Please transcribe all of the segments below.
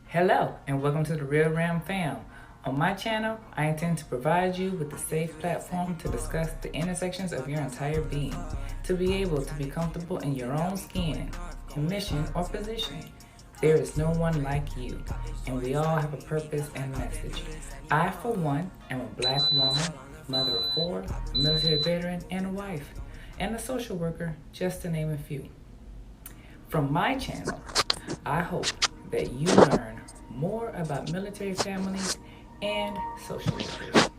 Hello, and welcome to the RealRam fam. On my channel, I intend to provide you with a safe platform to discuss the intersections of your entire being, to be able to be comfortable in your own skin, in mission or position. There is no one like you, and we all have a purpose and message. I, for one, am a black woman, mother of four, a military veteran, and a wife, and a social worker, just to name a few. From my channel, I hope that you learn more about military families and social workers.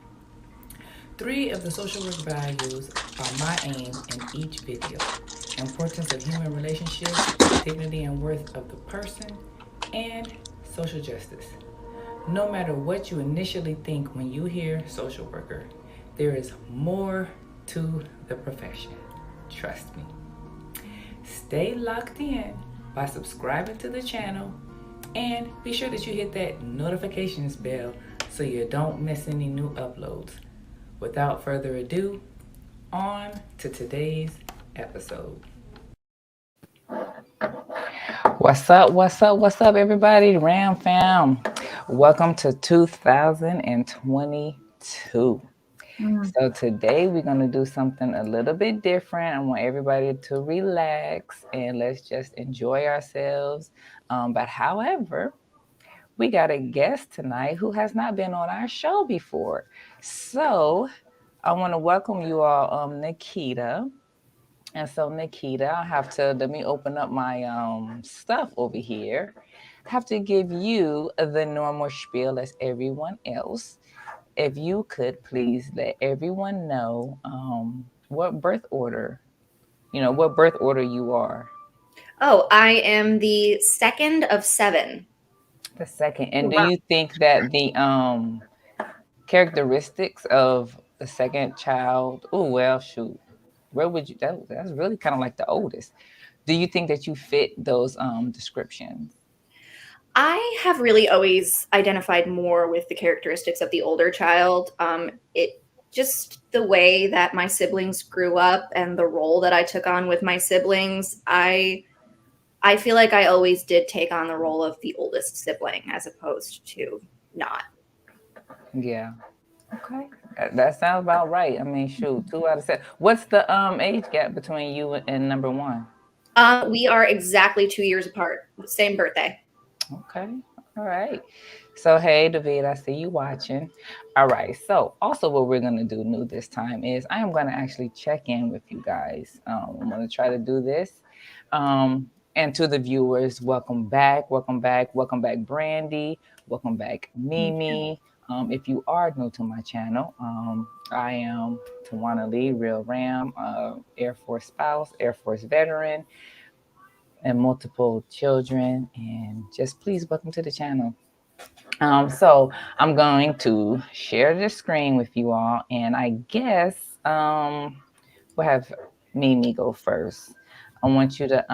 Three of the social work values are my aim in each video: importance of human relationships, dignity and worth of the person, and social justice. No matter what you initially think when you hear social worker, there is more to the profession. Trust me. Stay locked in by subscribing to the channel, and be sure that you hit that notifications bell so you don't miss any new uploads. Without further ado, on to today's episode. What's up, everybody? Ram fam. Welcome to 2022. So today we're going to do something a little bit different. I want everybody to relax and let's just enjoy ourselves. But however, we got a guest tonight who has not been on our show before. So I want to welcome you all, Nakita. And so Nakita, I have to, let me open up my stuff over here. I have to give you the normal spiel as everyone else. If you could please let everyone know what birth order, what birth order you are. Oh, I am the second of seven. The second. And do you think that the characteristics of the second child, oh, well, shoot, where would you, that's really kind of like the oldest. Do you think that you fit those descriptions? I have really always identified more with the characteristics of the older child. It just the way that my siblings grew up and the role that I took on with my siblings. I feel like I always did take on the role of the oldest sibling as opposed to not. Yeah. Okay. That sounds about right. I mean, shoot, 2 out of 7. What's the age gap between you and number one? We are exactly 2 years apart, same birthday. Okay. All right. So, hey, David, I see you watching. All right. So, also, what we're going to do new this time is I am going to actually check in with you guys. I'm going to try to do this. And to the viewers, welcome back. Welcome back. Welcome back, Brandie. Welcome back, Mimi. If you are new to my channel, I am TawanaRealRamLee, RealRam, Air Force spouse, Air Force veteran, and multiple children. And just please welcome to the channel. So I'm going to share the screen with you all, and I guess we'll have Mimi go first. I want you to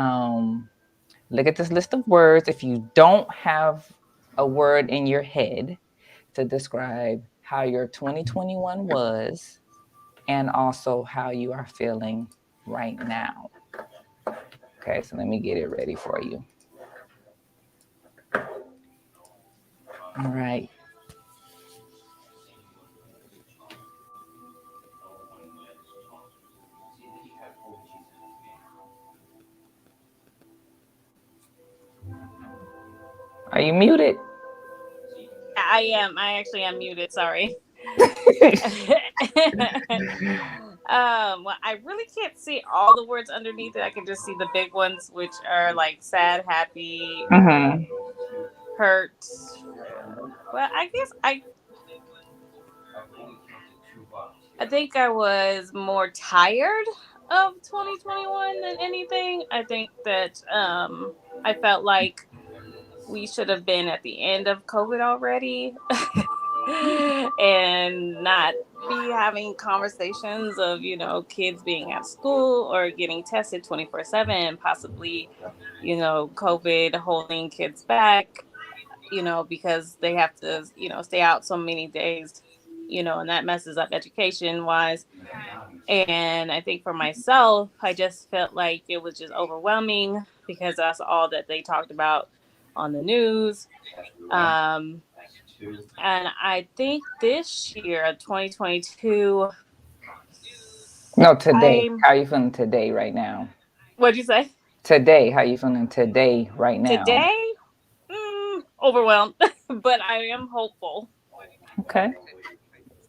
look at this list of words. If you don't have a word in your head to describe how your 2021 was, and also how you are feeling right now. Okay, so let me get it ready for you. All right. Are you muted? I am. I actually am muted. Sorry. Well, I really can't see all the words underneath it. I can just see the big ones, which are like sad, happy, Mm-hmm. hurt. Well, I guess I think I was more tired of 2021 than anything. I think that I felt like we should have been at the end of COVID already. And not be having conversations of kids being at school or getting tested 24/7, possibly COVID holding kids back, because they have to stay out so many days, and that messes up education wise. And I think for myself, I just felt like it was just overwhelming. because that's all that they talked about on the news. And I think this year, 2022. No, today. How are you feeling today, right now? What'd you say? Today, how are you feeling today, right now? Today, overwhelmed, but I am hopeful. Okay,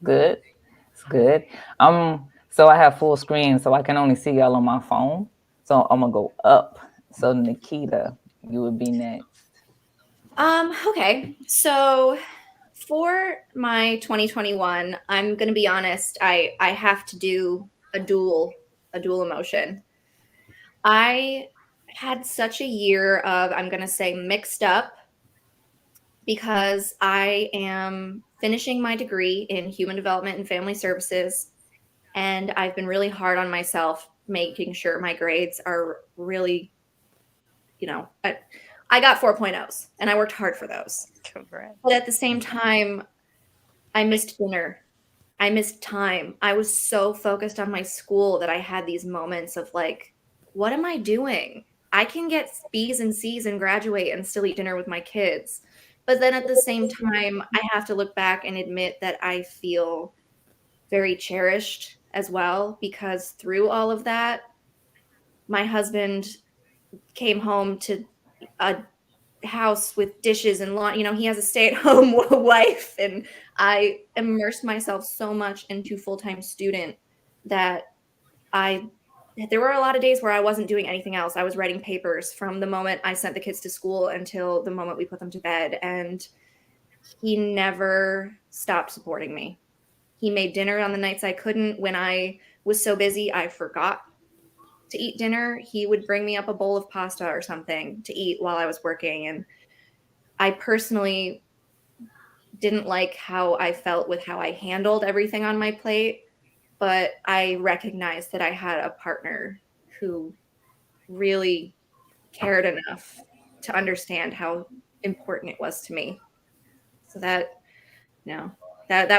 good. It's good. So I have full screen, so I can only see y'all on my phone. So I'm gonna go up. So Nakita, you would be next. Okay. So for my 2021, I'm gonna be honest, I have to do a dual emotion. I had such a year of, I'm gonna say, mixed up, because I am finishing my degree in human development and family services, and I've been really hard on myself, making sure my grades are really, I got 4.0s and I worked hard for those. Congrats. But at the same time, I missed dinner. I missed time. I was so focused on my school that I had these moments of like, what am I doing? I can get B's and C's and graduate and still eat dinner with my kids. But then at the same time, I have to look back and admit that I feel very cherished as well, because through all of that, my husband came home to a house with dishes and lawn. He has a stay-at-home wife, and I immersed myself so much into full-time student that there were a lot of days where I wasn't doing anything else. I was writing papers from the moment I sent the kids to school until the moment we put them to bed, and he never stopped supporting me. He made dinner on the nights I couldn't. When I was so busy I forgot to eat dinner, he would bring me up a bowl of pasta or something to eat while I was working. And I personally didn't like how I felt with how I handled everything on my plate, but I recognized that I had a partner who really cared enough to understand how important it was to me. So that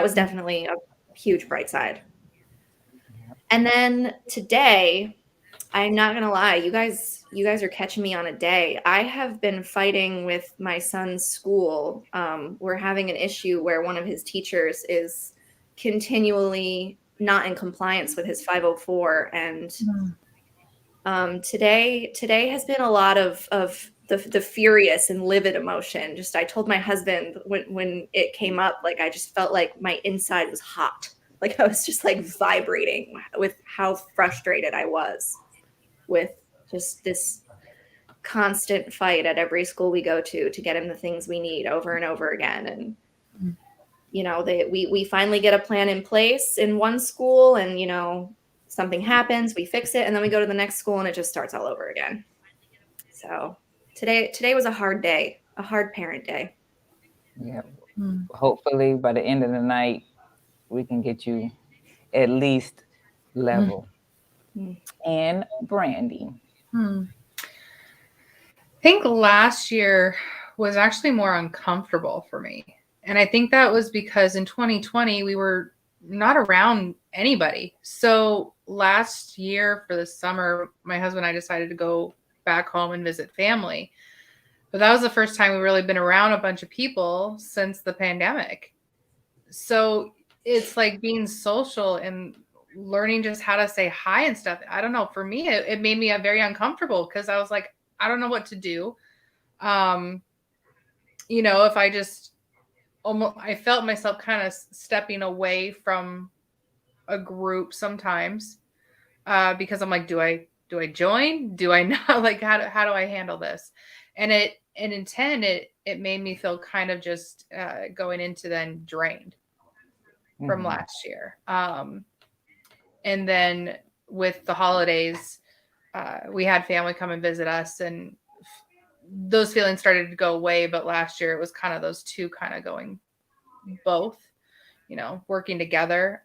was definitely a huge bright side. And then today, I'm not gonna lie, you guys are catching me on a day. I have been fighting with my son's school. We're having an issue where one of his teachers is continually not in compliance with his 504, and today has been a lot of the furious and livid emotion. Just, I told my husband when it came up, like, I just felt like my inside was hot. Like, I was just like vibrating with how frustrated I was with just this constant fight at every school we go to get him the things we need over and over again. And we finally get a plan in place in one school, and something happens, we fix it, and then we go to the next school and it just starts all over again. So today was a hard day, a hard parent day. Yeah. Hopefully by the end of the night we can get you at least level. And Brandie. I think last year was actually more uncomfortable for me. And I think that was because in 2020, we were not around anybody. So last year for the summer, my husband and I decided to go back home and visit family. But that was the first time we've really been around a bunch of people since the pandemic. So it's like being social and learning just how to say hi and stuff. I don't know. For me, it made me very uncomfortable because I was like, I don't know what to do. If I just I felt myself kind of stepping away from a group sometimes because I'm like, do I join? Do I not? Like, how do I handle this? And in 10, it made me feel kind of just going into then drained from last year. And then with the holidays, we had family come and visit us, and those feelings started to go away. But last year it was kind of those two kind of going both, working together.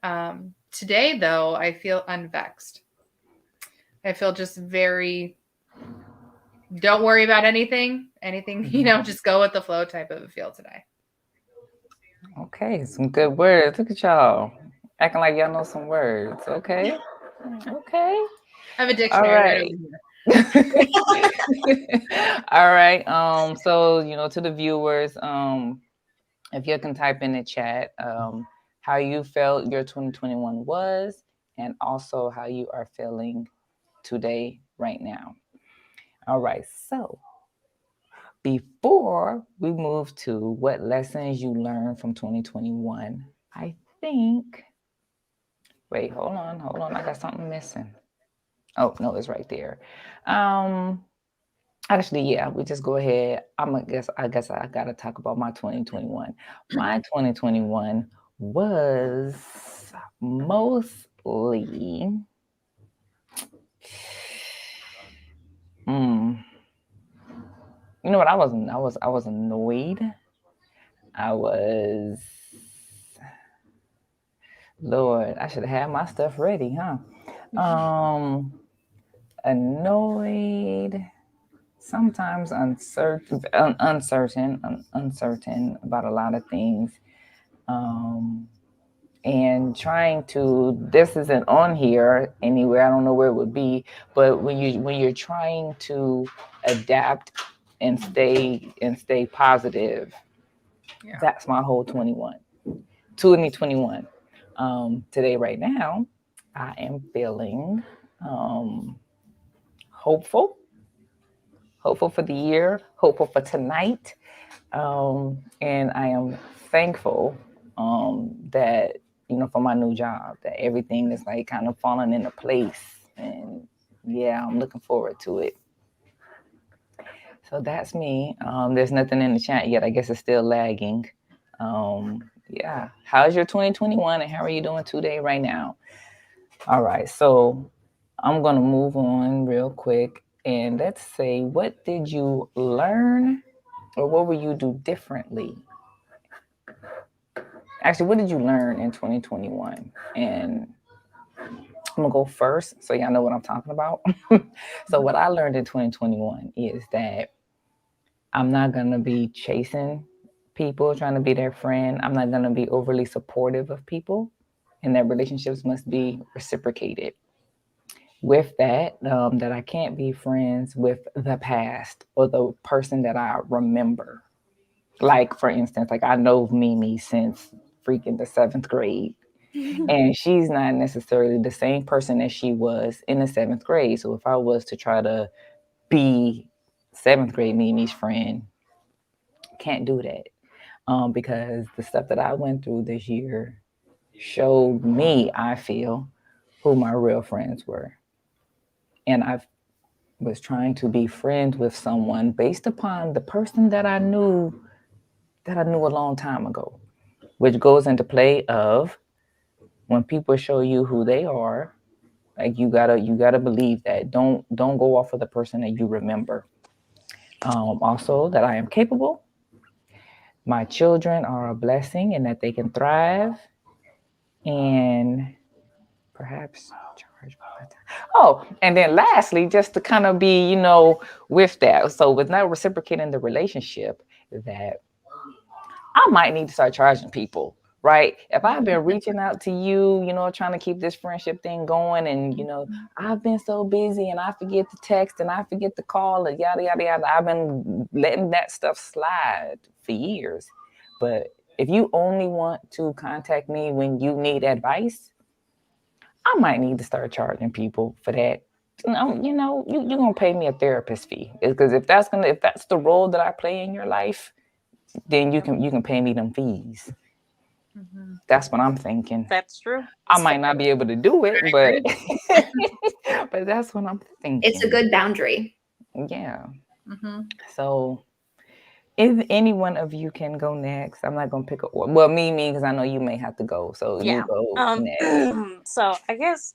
Today, though, I feel unvexed. I feel just very, don't worry about anything, just go with the flow type of a feel today. Okay, some good words. Look at y'all acting like y'all know some words. Okay. I have a dictionary right over here. All right. So to the viewers, if you can type in the chat, how you felt your 2021 was, and also how you are feeling today, right now. All right. So before we move to what lessons you learned from 2021, I think. Wait, hold on. I got something missing. Oh no, it's right there. Um, Actually, yeah, we just go ahead. I guess I gotta talk about my 2021. My 2021 was mostly mm, you know what, I was annoyed. I was Lord, I should have had my stuff ready, huh? Um Annoyed, sometimes uncertain about a lot of things. Um and trying to, this isn't on here anywhere, I don't know where it would be, but when you're trying to adapt and stay positive, Yeah. that's my whole 2021. Today, right now, I am feeling um hopeful for the year, hopeful for tonight. And I am thankful that, for my new job, that everything is like kind of falling into place. And yeah, I'm looking forward to it. So that's me. There's nothing in the chat yet. I guess it's still lagging. Yeah. How's your 2021 and how are you doing today, right now? All right. So I'm going to move on real quick. And let's say, what did you learn, or what will you do differently? Actually, what did you learn in 2021? And I'm gonna go first so y'all know what I'm talking about. So what I learned in 2021 is that I'm not gonna be chasing people, trying to be their friend. I'm not gonna be overly supportive of people, and that relationships must be reciprocated. With that, that I can't be friends with the past or the person that I remember. Like, for instance, like I know Mimi since freaking the 7th grade, and she's not necessarily the same person as she was in the 7th grade. So if I was to try to be 7th grade Mimi's friend, can't do that, because the stuff that I went through this year showed me, I feel, who my real friends were, and I was trying to be friends with someone based upon the person that I knew a long time ago, which goes into play of when people show you who they are, like you gotta believe that. Don't go off of the person that you remember. Also, that I am capable. My children are a blessing and that they can thrive, and perhaps charge my time. Oh, and then lastly, just to kind of be, with that. So with not reciprocating the relationship, that I might need to start charging people, right? If I've been reaching out to you, trying to keep this friendship thing going, and I've been so busy and I forget to text and I forget to call and yada yada yada. I've been letting that stuff slide for years. But if you only want to contact me when you need advice, I might need to start charging people for that. You're gonna pay me a therapist fee, because if that's the role that I play in your life, then you can pay me them fees. Mm-hmm. That's what I'm thinking. That's true. I might not be able to do it, but but that's what I'm thinking. It's a good boundary. Yeah. Mm-hmm. So if any one of you can go next, I'm not gonna pick a well, me, because I know you may have to go. So Yeah. you go next. So I guess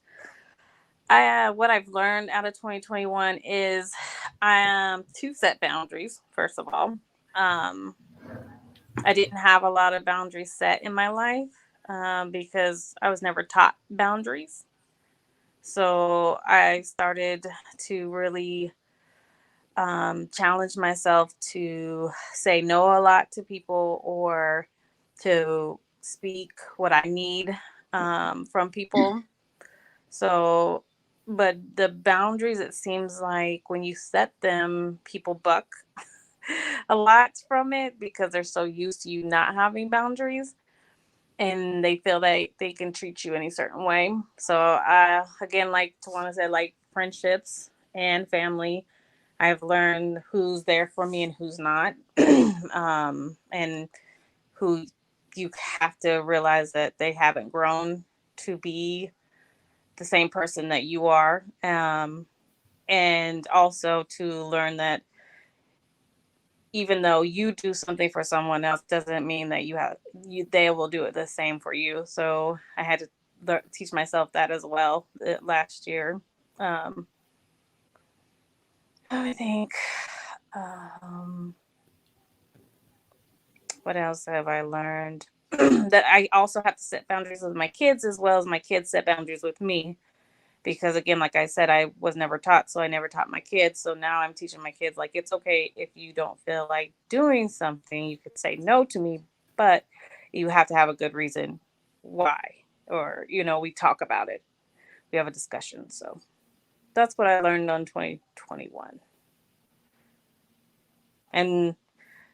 what I've learned out of 2021 is to set boundaries. First of all, I didn't have a lot of boundaries set in my life, because I was never taught boundaries. So I started to really challenge myself to say no a lot to people, or to speak what I need from people. So But the boundaries, it seems like when you set them, people buck a lot from it because they're so used to you not having boundaries, and they feel that they can treat you any certain way. So again, like Tawana said, like friendships and family, I've learned who's there for me and who's not. And who you have to realize that they haven't grown to be the same person that you are. And also to learn that even though you do something for someone else doesn't mean that they will do it the same for you. So I had to teach myself that as well last year. I think what else have I learned? That I also have to set boundaries with my kids as well as my kids set boundaries with me. Because again, like I said, I was never taught, so I never taught my kids. So now I'm teaching my kids, like, it's okay if you don't feel like doing something, you could say no to me, but you have to have a good reason why. Or, we talk about it. We have a discussion. So that's what I learned on 2021. And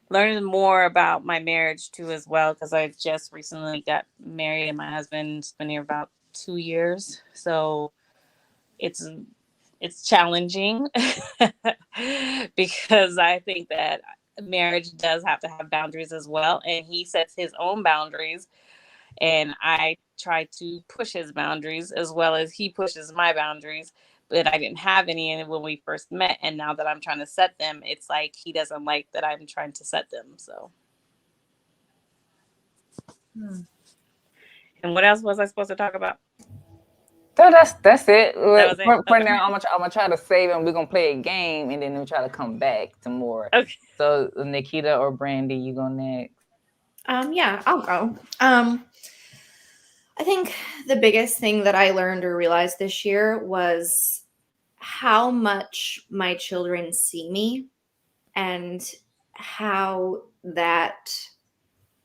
learning more about my marriage too as well, because I just recently got married and my husband's been here about 2 years. So it's challenging because I think that marriage does have to have boundaries as well. And he sets his own boundaries and I try to push his boundaries as well as he pushes my boundaries. But I didn't have any when we first met. And now that I'm trying to set them, it's like he doesn't like that I'm trying to set them. So. And what else was I supposed to talk about? So that's it. That was it? For now, I'm gonna try to save and we're gonna play a game and then we'll try to come back to more. Okay. So Nakita or Brandie, you go next. Yeah, I'll go. I think the biggest thing that I learned or realized this year was how much my children see me and how that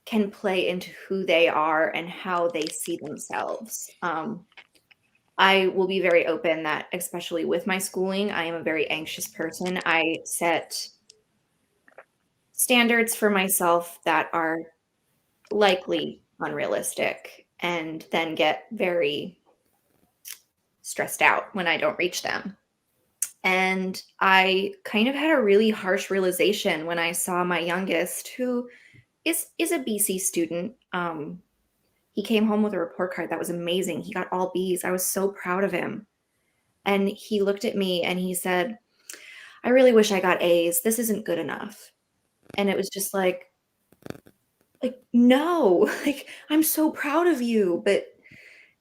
can play into who they are and how they see themselves. I will be very open that, especially with my schooling, I am a very anxious person. I set standards for myself that are likely unrealistic and then get very stressed out when I don't reach them. And I kind of had a really harsh realization when I saw my youngest, who is a BC student. He came home with a report card that was amazing. He got all B's. I was so proud of him. And he looked at me and he said, I really wish I got A's. This isn't good enough. And it was just like, no, like, I'm so proud of you. But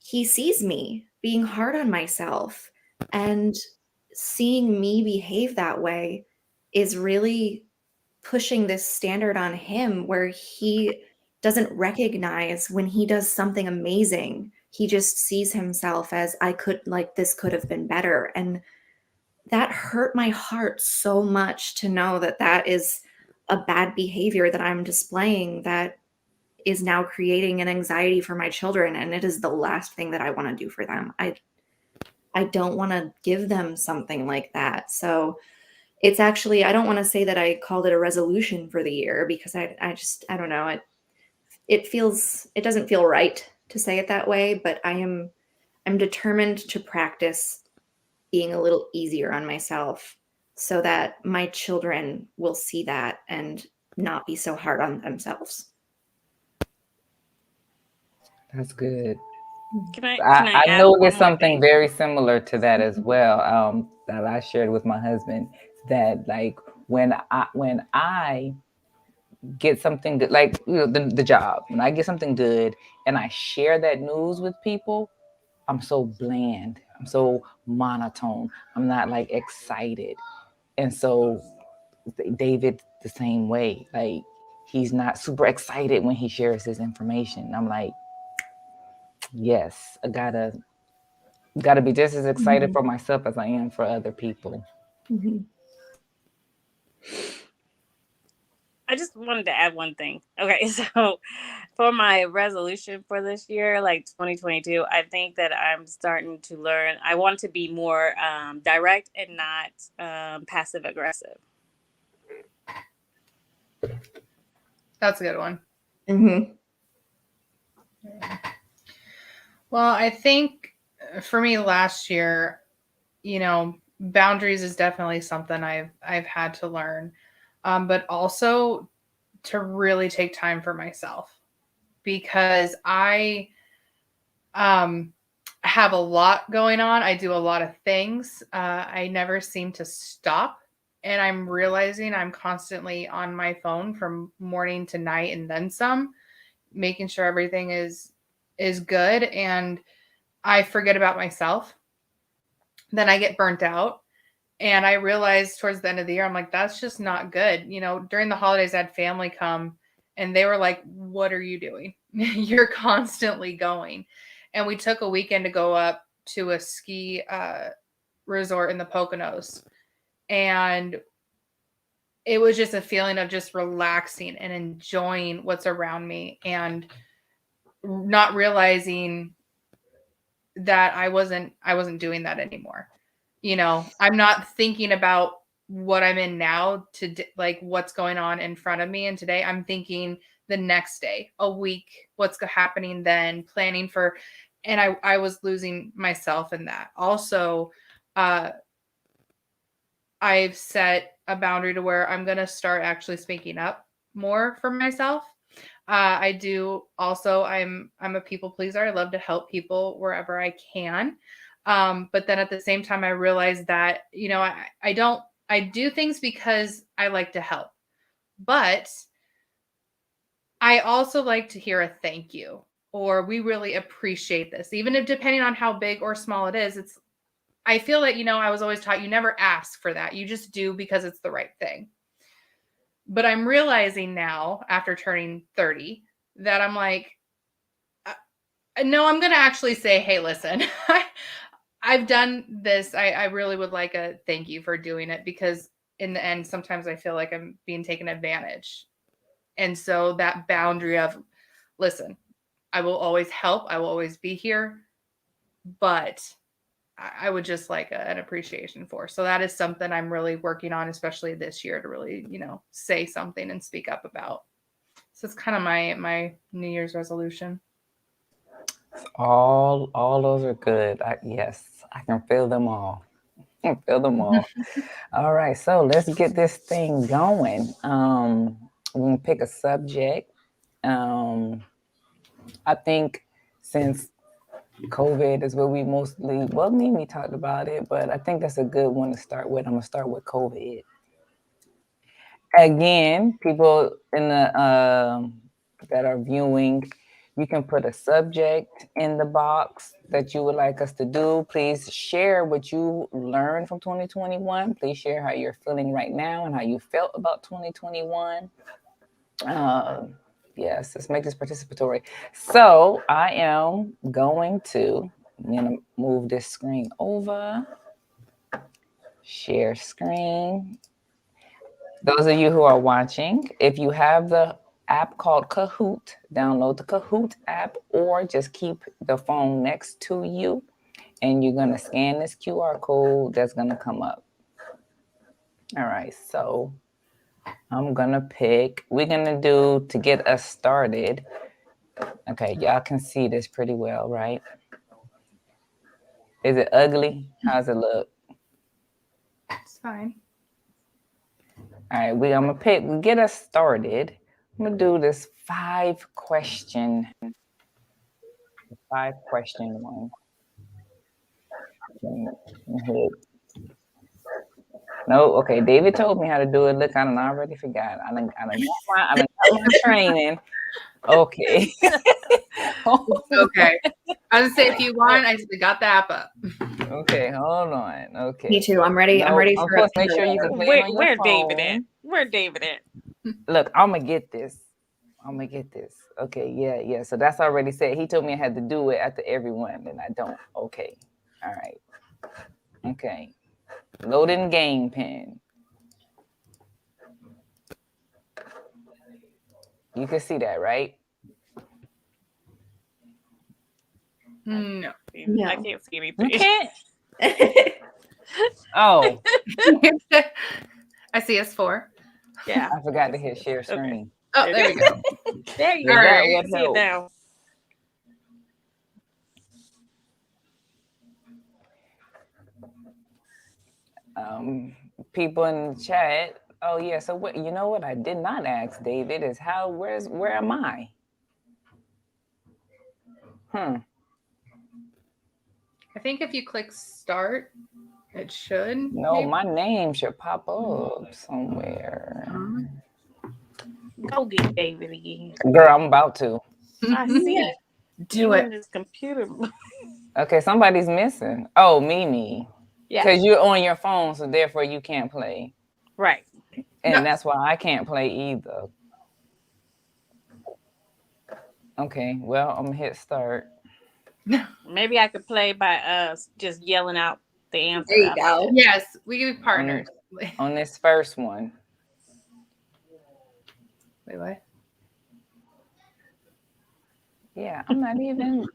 he sees me being hard on myself, and seeing me behave that way is really pushing this standard on him where he doesn't recognize when he does something amazing. He just sees himself as this could have been better. And that hurt my heart so much to know that that is a bad behavior that I'm displaying that is now creating an anxiety for my children. And it is the last thing that I want to do for them. I don't want to give them something like that. So it's actually, I don't want to say that I called it a resolution for the year, because I don't know. It doesn't feel right to say it that way, but I'm determined to practice being a little easier on myself so that my children will see that and not be so hard on themselves. That's good. I know there's something very similar to that as well. That I shared with my husband, that like when I get something good, like the job, when I get something good and I share that news with people, I'm so bland. I'm so monotone. I'm not like excited. And so David the same way. Like, he's not super excited when he shares his information. I'm like, yes, I gotta be just as excited for myself as I am for other people. I just wanted to add one thing. Okay, so For my resolution for this year, like 2022, I think that I'm starting to learn. I want to be more direct and not passive aggressive. That's a good one. Mm-hmm. Well, I think for me last year, boundaries is definitely something I've had to learn, but also to really take time for myself, because I have a lot going on. I do a lot of things. I never seem to stop. And I'm realizing I'm constantly on my phone from morning to night and then some, making sure everything is good. And I forget about myself. Then I get burnt out. And I realized towards the end of the year, I'm like, that's just not good. During the holidays, I had family come and they were like, what are you doing? You're constantly going. And we took a weekend to go up to a ski resort in the Poconos. And it was just a feeling of just relaxing and enjoying what's around me, and not realizing that I wasn't doing that anymore. I'm not thinking about what I'm in now to like what's going on in front of me. And today I'm thinking the next day, a week, what's happening then, planning for, and I was losing myself in that. Also, I've set a boundary to where I'm going to start actually speaking up more for myself. I do also, I'm a people pleaser. I love to help people wherever I can. But then at the same time, I realize that, I do things because I like to help, but I also like to hear a thank you, or we really appreciate this, even if depending on how big or small it is. I feel that, I was always taught you never ask for that. You just do because it's the right thing. But I'm realizing now, after turning 30, that I'm like, no, I'm going to actually say, hey, listen, I've done this. I really would like a thank you for doing it, because in the end, sometimes I feel like I'm being taken advantage. And so that boundary of, listen, I will always help. I will always be here. But I would just like an appreciation for. So that is something I'm really working on, especially this year, to really, say something and speak up about. So it's kind of my New Year's resolution. All those are good. Yes, I can feel them all. I can feel them all. All right, so let's get this thing going. We're gonna pick a subject. I think since COVID is what we mostly, well, me and me talked about it, but I think that's a good one to start with. I'm gonna start with COVID. Again, people in the that are viewing, you can put a subject in the box that you would like us to do. Please share what you learned from 2021. Please share how you're feeling right now and how you felt about 2021. Yes, let's make this participatory. So I am going to, I'm going to move this screen over. Share screen. Those of you who are watching, if you have the app called Kahoot, download the Kahoot app, or just keep the phone next to you and you're going to scan this QR code that's going to come up. All right, so I'm going to pick, we're going to do, to get us started. Okay, y'all can see this pretty well, right? Is it ugly? How's it look? It's fine. All right, I'm going to pick, we get us started. I'm going to do this 5-question one. No, okay. David told me how to do it. Look, I already forgot. I done got my training. Okay. Okay. I was gonna say, if you want, I just got the app up. Okay, hold on. Okay. Me too. I'm ready. No, I'm ready of for course, make sure you can play it on your Where phone. David at? Where David at? Look, I'm gonna get this. Okay, yeah. So that's already said. He told me I had to do it after everyone, and I don't. Okay. All right. Okay. Loading game pen. You can see that, right? No. No. I can't see anything. You can't. Oh, I see us 4. Yeah. I forgot to hit share screen. Oh, there we go. There you Yeah, go. that You would can see it help. now. People in the chat. Oh yeah. So what? You know what I did not ask David is where am I? I think if you click start, it should. No, maybe. my name should pop up somewhere. Go get David again. Girl, I'm about to. I see it. Do You it. in this computer. Okay, somebody's missing. Oh, Mimi. Yeah. Because you're on your phone, so therefore you can't play. Right. And No. that's why I can't play either. Okay, well, I'm gonna hit start. Maybe I could play by just yelling out the answer. There you go. Yes, we can be partners. On this first one. Wait, what? Yeah, I'm not even.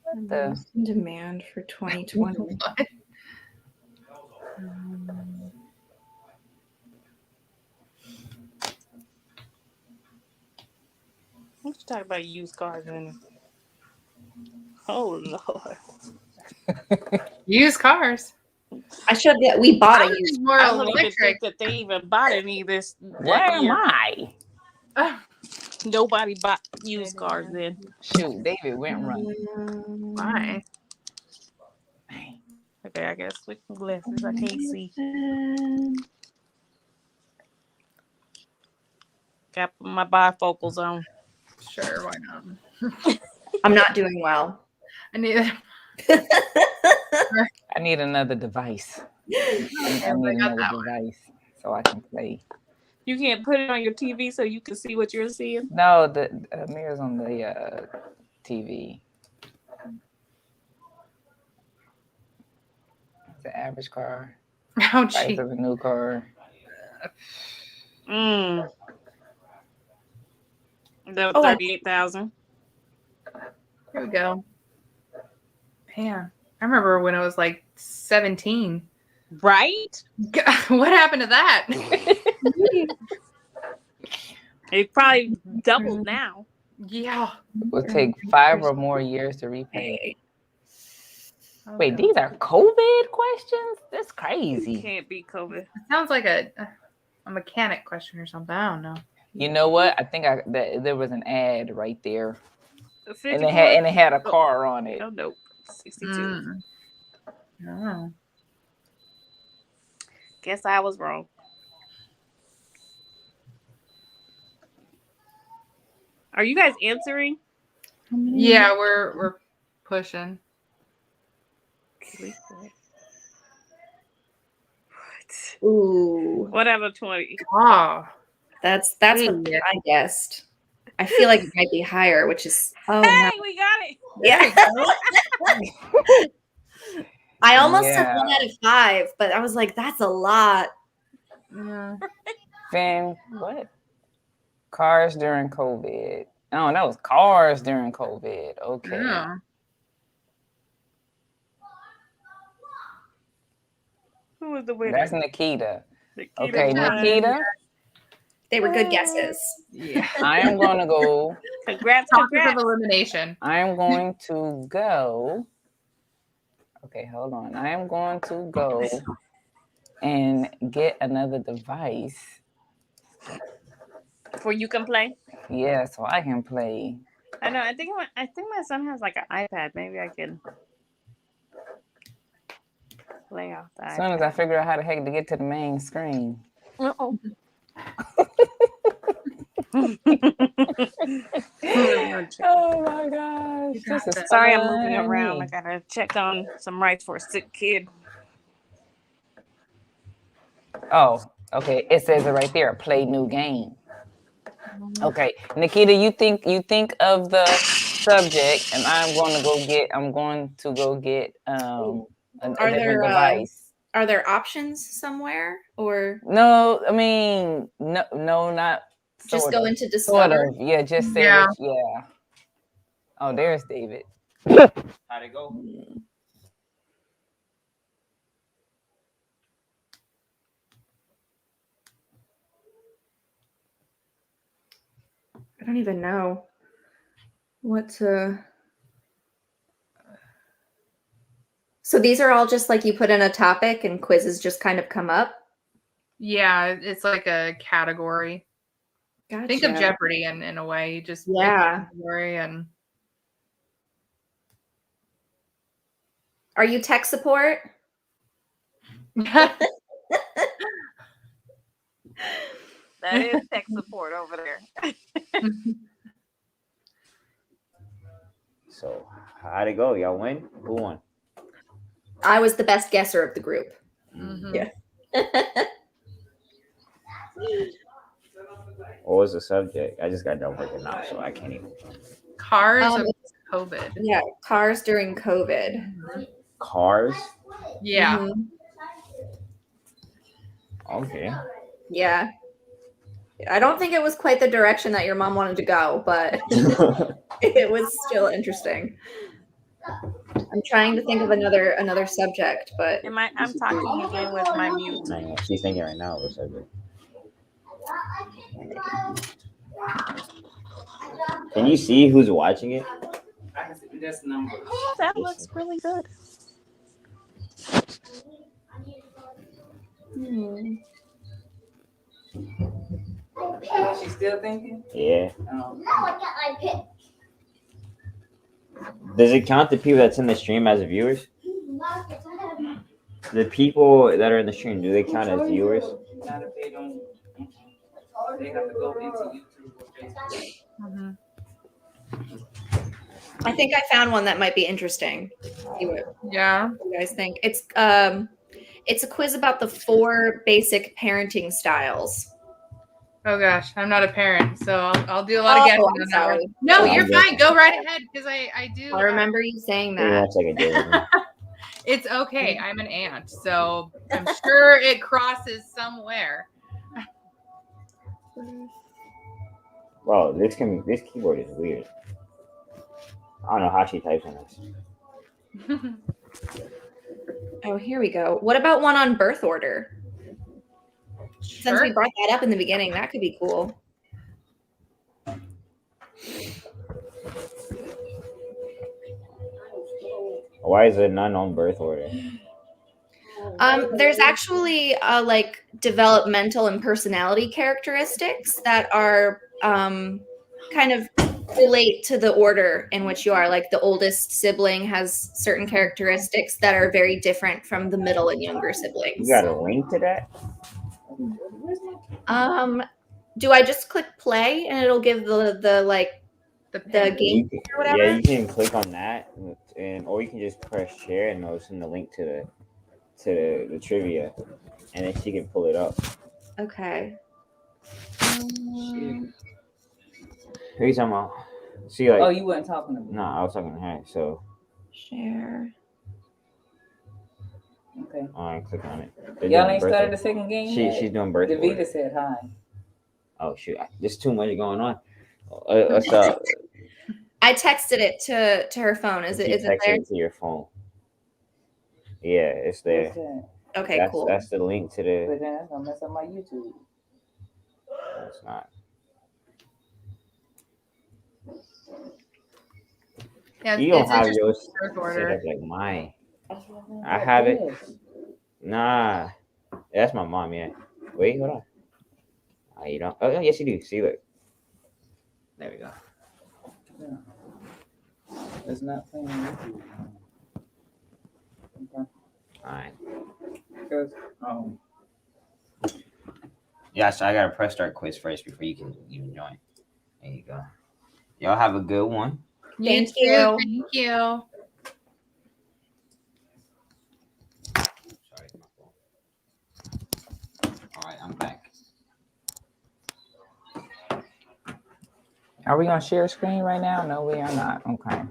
What the? Demand for 2020. What? What you talking about used cars in? Oh Lord. Used cars. I should have. We bought a Ours used. is more I don't even electric. think that they even bought any this. Where am I? Nobody bought used cars then. Shoot, David went running. Why? Okay, I gotta switch my glasses. I can't see. Got my bifocals on. Sure, why not? I'm not doing well. I need. I need another device. I need another device so I can play. You can't put it on your TV so you can see what you're seeing. No, the mirror's on the TV. It's an average car. Oh, Price gee. of a new car. The Oh, 38,000. Here we go. Man, I remember when I was like 17. Right? What happened to that? It probably doubled now. Yeah. It will take 5 or more years to repay. Okay. Wait, these are COVID questions? That's It crazy. can't be COVID. It sounds like a mechanic question or something. I don't know. You know what? I think there was an ad right there, and 54? it had a car on it. Oh, nope. 62. Oh. Guess I was wrong. Are you guys answering? Yeah, we're pushing. Ooh, Whatever, 20. Oh. that's what Yeah. I guessed. I feel like it might be higher, which is Hey, we got it. yeah. I almost took Yeah. 1 out of 5, but I was like, that's a lot. Yeah. Finn, what? Cars during COVID. Oh, that was cars during COVID. Okay. Yeah. Who was the winner? That's Nakita. Nakita Okay, won. Nakita, They were good guesses. Yeah. I am going to go. Congrats, Process of congrats. elimination. I am going to go. Okay, hold on. I am going to go and get another device. Before you can play. Yeah, so I can play. I know. I think my son has like an iPad. Maybe I can play off the As soon as I figure out how the heck to get to the main screen. Uh-oh. Oh my gosh. This is Sorry, I'm moving funny. around. I gotta check on some rights for a sick kid. Oh, okay. It says it right there. Play new game. Okay, Nakita, you think of the subject, and I'm going to go get a different device. Are there options somewhere, or No, I mean no, not just sort go of. into Sort Discover? of, yeah. Just say Yeah. yeah. Oh, there's David. How'd it go? I don't even know what to. So these are all just like you put in a topic and quizzes just kind of come up. Yeah, it's like a category. Gotcha. Think of Jeopardy in a way. You just pick a Yeah. category and Are you tech support? That is tech support over there. So how'd it go? Y'all win? Who won? I was the best guesser of the group. Mhm. Yeah. What was the subject? I just got done working out, so I can't even. Cars of COVID. Yeah, cars during COVID. Cars? Yeah. Mhm. Okay. Yeah. I don't think it was quite the direction that your mom wanted to go, but it was still interesting. I'm trying to think of another subject, but I'm talking again with my mute. No, she's thinking right now of a subject. Can you see who's watching it? I can see this number. Oh, that looks really good. She's still thinking? Yeah. Um, Does it count the people that's in the stream as viewers? The people that are in the stream, do they count as viewers? not if they don't. They have to go into YouTube or Facebook. Mhm. I think I found one that might be interesting. See what Yeah. you guys think. It's a quiz about the 4 basic parenting styles. Oh gosh, I'm not a parent, so I'll do a lot of guessing I'm on that sorry. one. No, Yeah, you're I'm fine. Go right ahead because I do. I remember you saying Pretty that. much like a day. It's okay. I'm an aunt, so I'm sure it crosses somewhere. Bro, this keyboard is weird. I don't know how she types on this. Oh, here we go. What about one on birth order? Since we Sure. brought that up in the beginning, that could be cool. Why is it none on birth order? There's actually like developmental and personality characteristics that are kind of relate to the order in which you are. Like the oldest sibling has certain characteristics that are very different from the middle and younger siblings. You got a link to that? Do I just click play and it'll give the like the game or whatever? Yeah, you can click on that, and or you can just press share, and it'll send the link to the trivia, and then she can pull it up. Okay. Who you talking about? See, like, Oh, you weren't talking to me. no, I was talking to her. So, Share. Okay. I click on it. Y'all ain't started the second game yet? She's doing birth order. Davida said hi. Oh shoot, there's too much going on. What's up? I texted it to her phone. Is it there? It to your phone. Yeah, it's there. What's that? Okay, cool. That's the link to the. But then that's gonna mess up my YouTube. No, it's not. Yeah, You don't it's have interesting yours birth set order. up like mine. I have it. Nah, that's my mom. Yeah. Wait, hold on. Oh, you don't? Oh, yes, you do. See, look. There we go. Yeah. It's not playing YouTube. Okay. All right. Because Yeah, so I gotta press start quiz first before you can even join. There you go. Y'all have a good one. Thank too. you. Thank you. Sorry, my phone. All right, I'm back. are we on share screen right now? No, we are not. Okay.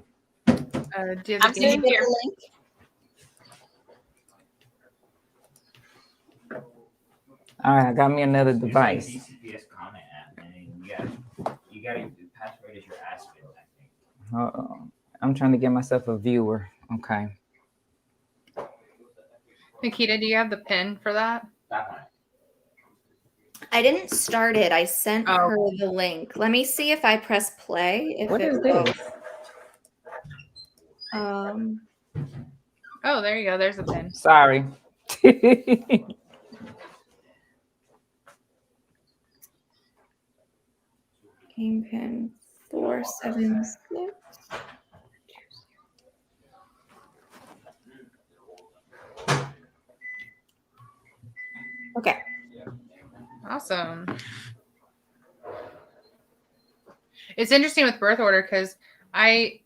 Do you have I'm the sitting game? here. All right, I got me another device. CPS comment app, and then you got the password is your Aspen, I think. I'm trying to get myself a viewer. Okay. Nakita, do you have the pin for that? I didn't start it. I sent Oh. her the link. Let me see if I press play. If What it is will. this? Oh, there you go. There's the pin. Sorry. Game pin 476. Okay. Awesome. It's interesting with birth order because I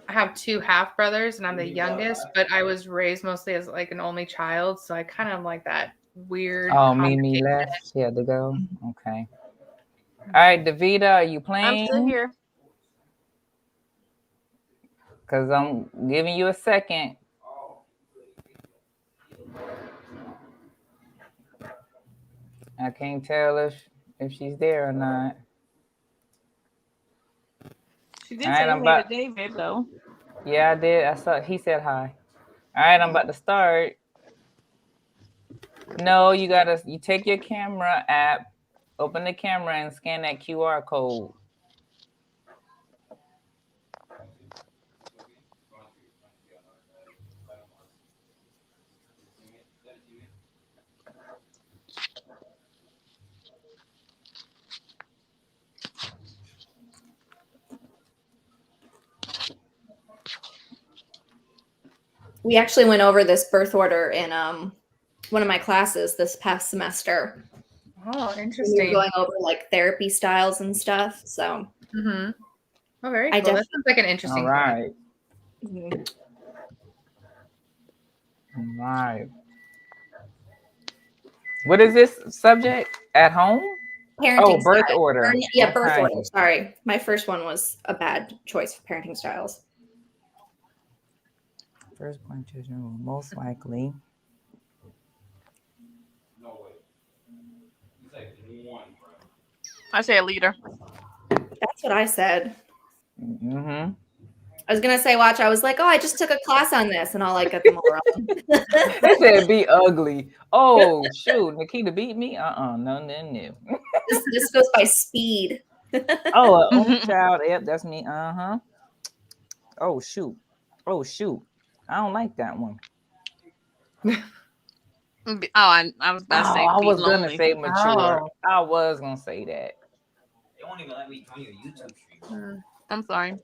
have 2 half brothers and I'm the youngest, but I was raised mostly as like an only child, so I kind of like that weird. Oh, me left. She had to go. Okay. All right, Davida, are you playing? I'm still here. Because I'm giving you a second. I can't tell if she's there or not. She did All right, say I'm hey about- to David, though. Yeah, I did. I saw. He said hi. All right, I'm about to start. No, you take your camera app, open the camera, and scan that QR code. We actually went over this birth order in one of my classes this past semester. Oh, We interesting. were going over like therapy styles and stuff. So Mm-hmm. Oh, very I cool. That sounds like an interesting All right. Mhm. All right. What is this subject? At home? Parenting birth style. order. Yeah, birth Okay. order. Sorry. My first one was a bad choice for parenting styles. Firstborn children will most likely. I said leader. That's what I said. Mm-hmm. I was gonna say, watch. I was like, oh, I just took a class on this, and I'll like get them all wrong. They said be ugly. Oh shoot, Nakita beat me. No. This goes by speed. Oh, only child. Yep, that's me. Oh shoot. I don't like that one. I was about to say I be was lonely. gonna say mature. Oh. I was gonna say that. They won't even let me join your YouTube stream. I'm sorry.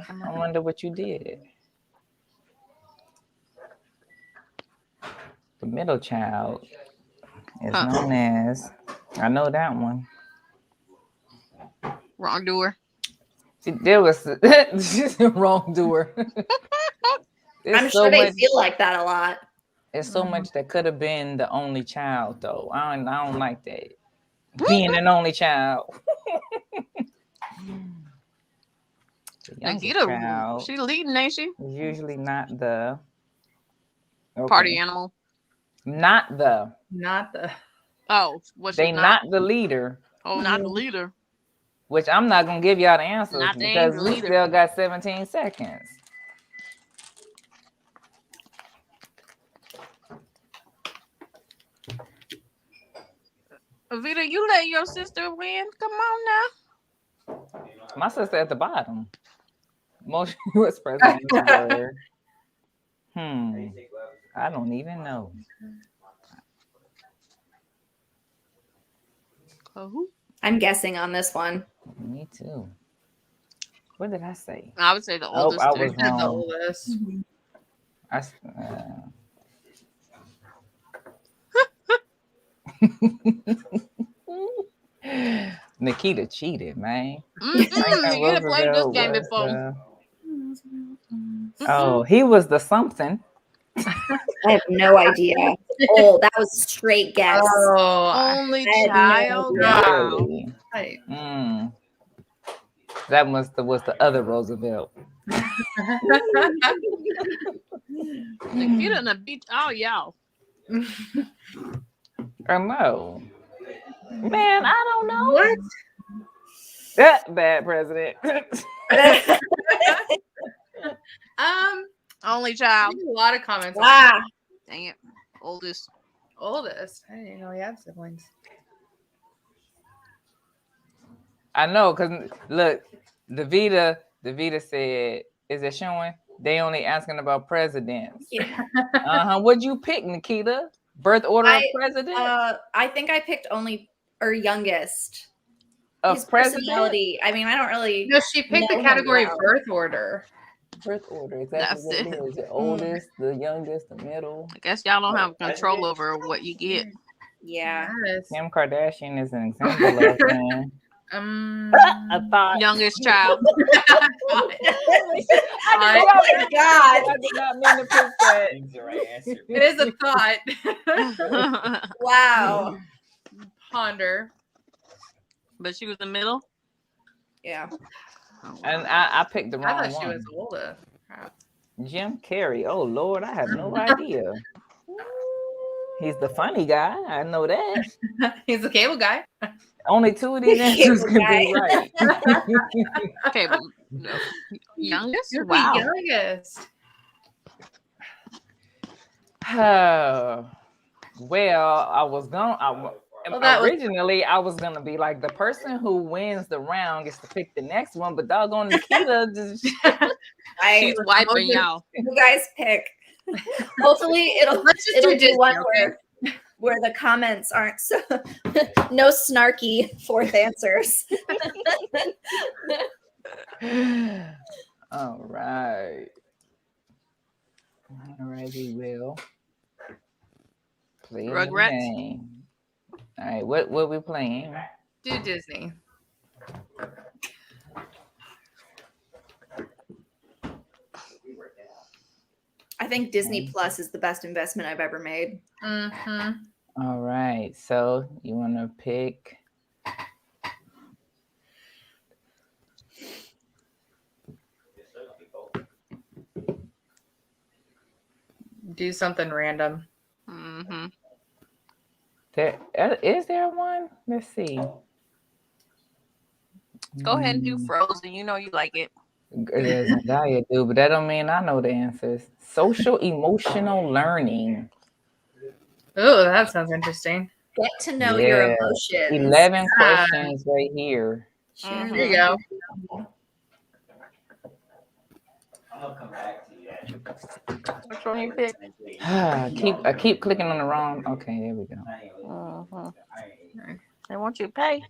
I wonder what you did. The middle child is known as. I know that one. Wrongdoer. See, there was wrongdoer. I'm sure they feel like that a lot. There's so much that could have been the only child, though. I don't like that. Being an only child. Nakita, she leading, ain't she? Usually not the Party animal. Not the. Oh, what they not the leader. Oh, not the leader. Which I'm not gonna give y'all the answers Not the because angel we either. still got 17 seconds. Vita, you let your sister win. Come on now. My sister at the bottom. Most U.S. president were. I don't even know. I'm guessing on this one. Me too. What did I say? I would say the oldest. I was wrong. The oldest. Nakita cheated, man. Nakita played this game before. Oh, he was the something. I have no idea. Oh, that was straight guess. Oh, only child. Really? Right. That was the other Roosevelt. Nakita in the beach. Oh, y'all. I know. Man, I don't know. What? Bad president. Only I child. think a lot of comments. on Ah, Dang it. Oldest. Oldest. I didn't know he had siblings. I know, cause look, Davita said, "Is it showing? They only asking about presidents." yeah. What'd you pick, Nakita? Birth order of president? I think I picked only or youngest. Of His president? personality. I mean, I don't really. No, she picked the know him category well. birth order. Birth order, exactly That's what it it. is. The oldest, the youngest, the middle. I guess y'all don't have control over what you get. Yeah. Yes. Kim Kardashian is an example of that. I thought. Youngest child. Oh my God. I did not mean to pick that. That's the right answer. It is a thought. Wow. Ponder. But she was the middle. Yeah. And I picked the I wrong thought she one. was older. Crap. Jim Carrey. Oh Lord, I have no idea. He's the funny guy. I know that. He's the cable guy. Only two of these answers can be right. Okay, but youngest? You're Wow. the youngest. Well, I was gonna. that was- Originally, I was gonna be like the person who wins the round gets to pick the next one, but doggone Nakita just. She's wiping y'all. You guys pick. Hopefully, it'll Let's just it'll do do Disney, one okay? where the comments aren't so no snarky fourth answers. All right. All right, we will play the Rugrats? game. All right, what we playing? Do Disney. I think Disney Plus is the best investment I've ever made. Mm-hmm. All right, so you want to pick? Do something random. Mm-hmm. Is there one? Let's see. Go ahead and do Frozen. You know you like it. There's a guy do, but that don't mean I know the answers. Social emotional learning. Oh, that sounds interesting. Get to know your Yeah. emotions. 11 questions right here. Share There you go. I'll come back to you. Which one you pick? I keep clicking on the wrong. Okay, there we go. Mm-hmm. They want you to pay.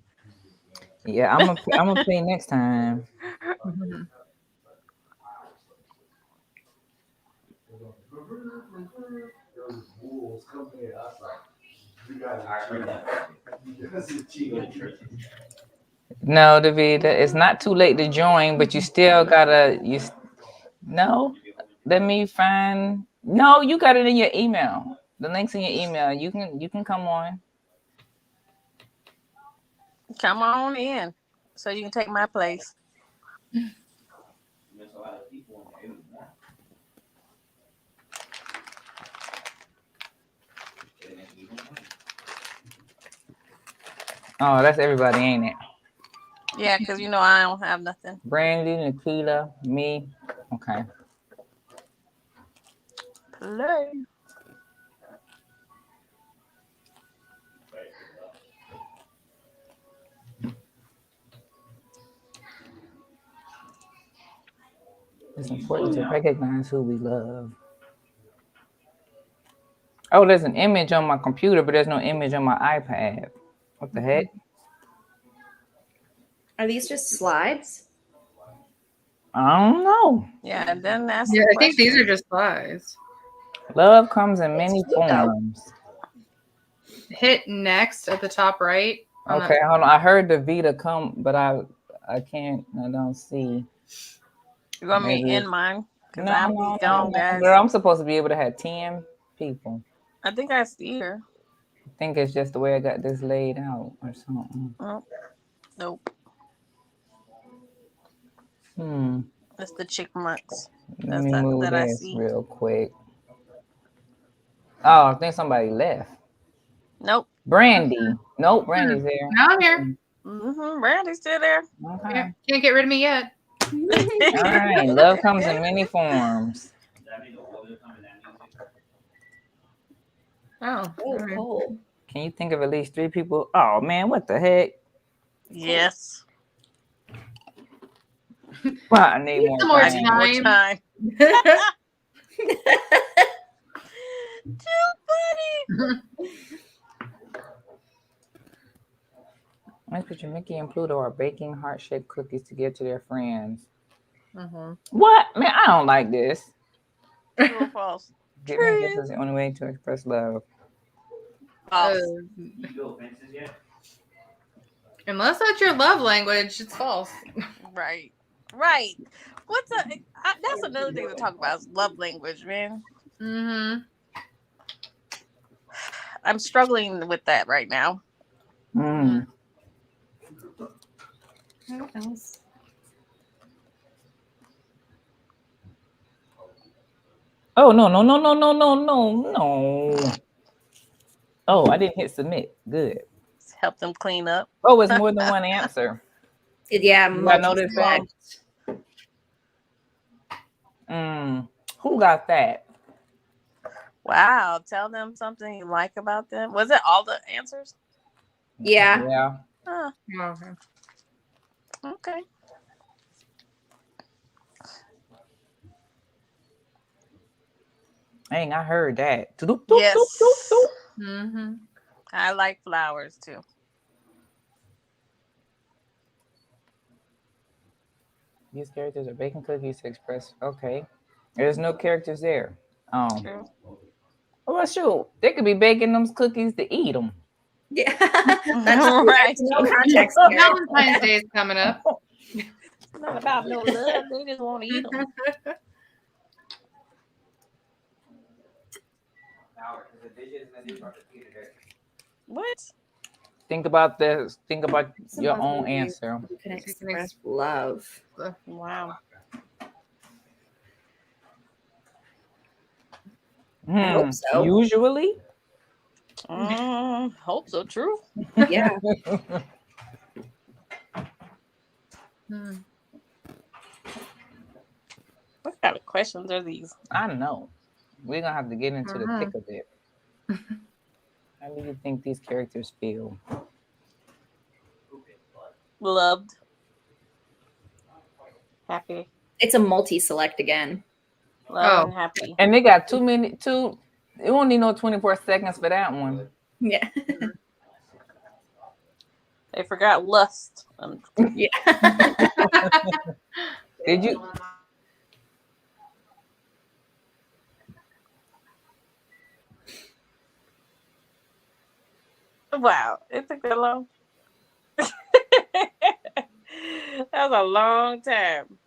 Yeah, I'm gonna play next time. No, Davida, it's not too late to join, but you still gotta no. Let me find. No, you got it in your email. The link's in your email. You can come on. Come on in so you can take my place. Oh, that's everybody, ain't it? Yeah, because you know I don't have nothing. Brandie, Nakita, me. Okay. Play. It's important to recognize who we love. Oh, there's an image on my computer, but there's no image on my iPad. What the heck? Are these just slides? I don't know. Yeah, and then that's Yeah, I think these are just slides. Love comes in many cute, though. forms. Hit next at the top right. on Okay, hold on. I heard the Vita come, but I don't see. You want me Maybe in it's- mine? Because No, I'm no, gone, no, guys. girl, I'm supposed to be able to have 10 people. I think I see her. I think it's just the way I got this laid out or something. Nope. It's the chickmunks. Let me move that I this see. real quick. Oh, I think somebody left. Nope. Brandie. Nope, Brandie's there. Now I'm here. Brandie's still there. Okay. Can't get rid of me yet. All right. Love comes in many forms. Oh, Oh, all right. Cole. Can you think of at least 3 people? Oh man, what the heck? Yes. Well, I need Need more some more time. I need more time. Too funny. Let's picture Mickey and Pluto are baking heart-shaped cookies to give to their friends. Mhm. What? Man, I don't like this. True or false? Giving gifts is the only way to express love. False. Unless that's your love language, it's false. Right. What's that's another thing to talk about is love language, man. Mm-hmm. I'm struggling with that right now. Mm. What else? Oh no. Oh, I didn't hit submit. Good. Help them clean up. Oh, it's more than one answer. Yeah, I noticed that. Who got that? Wow. Tell them something you like about them. Was it all the answers? Yeah. Yeah. Oh, Okay. okay. Dang, I heard that. Yes. Mm-hmm. I like flowers too. These characters are baking cookies to express. Okay. There's no characters there. True. Well, shoot. They could be baking them cookies to eat them. Yeah. That's Right. no context here. Valentine's Day is coming up. It's not about no love. They just want to eat them. What? Think about this. Think about Some your other own ways answer. You can express love. Wow. I hope so. Usually. Hope so. True. Yeah. What kind of questions are these? I know. We're gonna have to get into the thick of it. How do you think these characters feel? Loved. Happy. It's a multi-select again. Love and happy. And they got you don't need no 24 seconds for that one. Yeah. They forgot lust. Yeah. Did you? Wow. It took that long. That was a long time.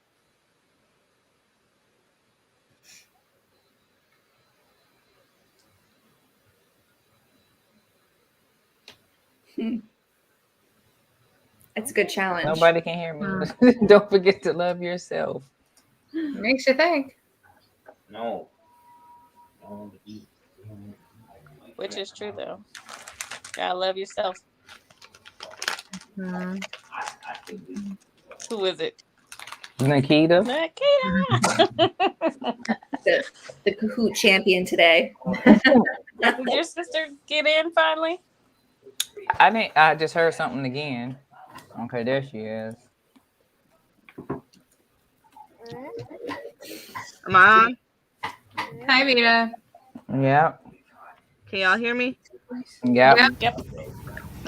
It's a good challenge. Nobody can hear me. Don't forget to love yourself. Makes you think. No. Which is true though. Gotta love yourself. Mm. Who is it? Nakita. Nakita. The Kahoot champion today. Did your sister get in finally? I just heard something again. Okay, there she is. Am I on? Hi, Vita. Yep. Can y'all hear me? Yep. Yep.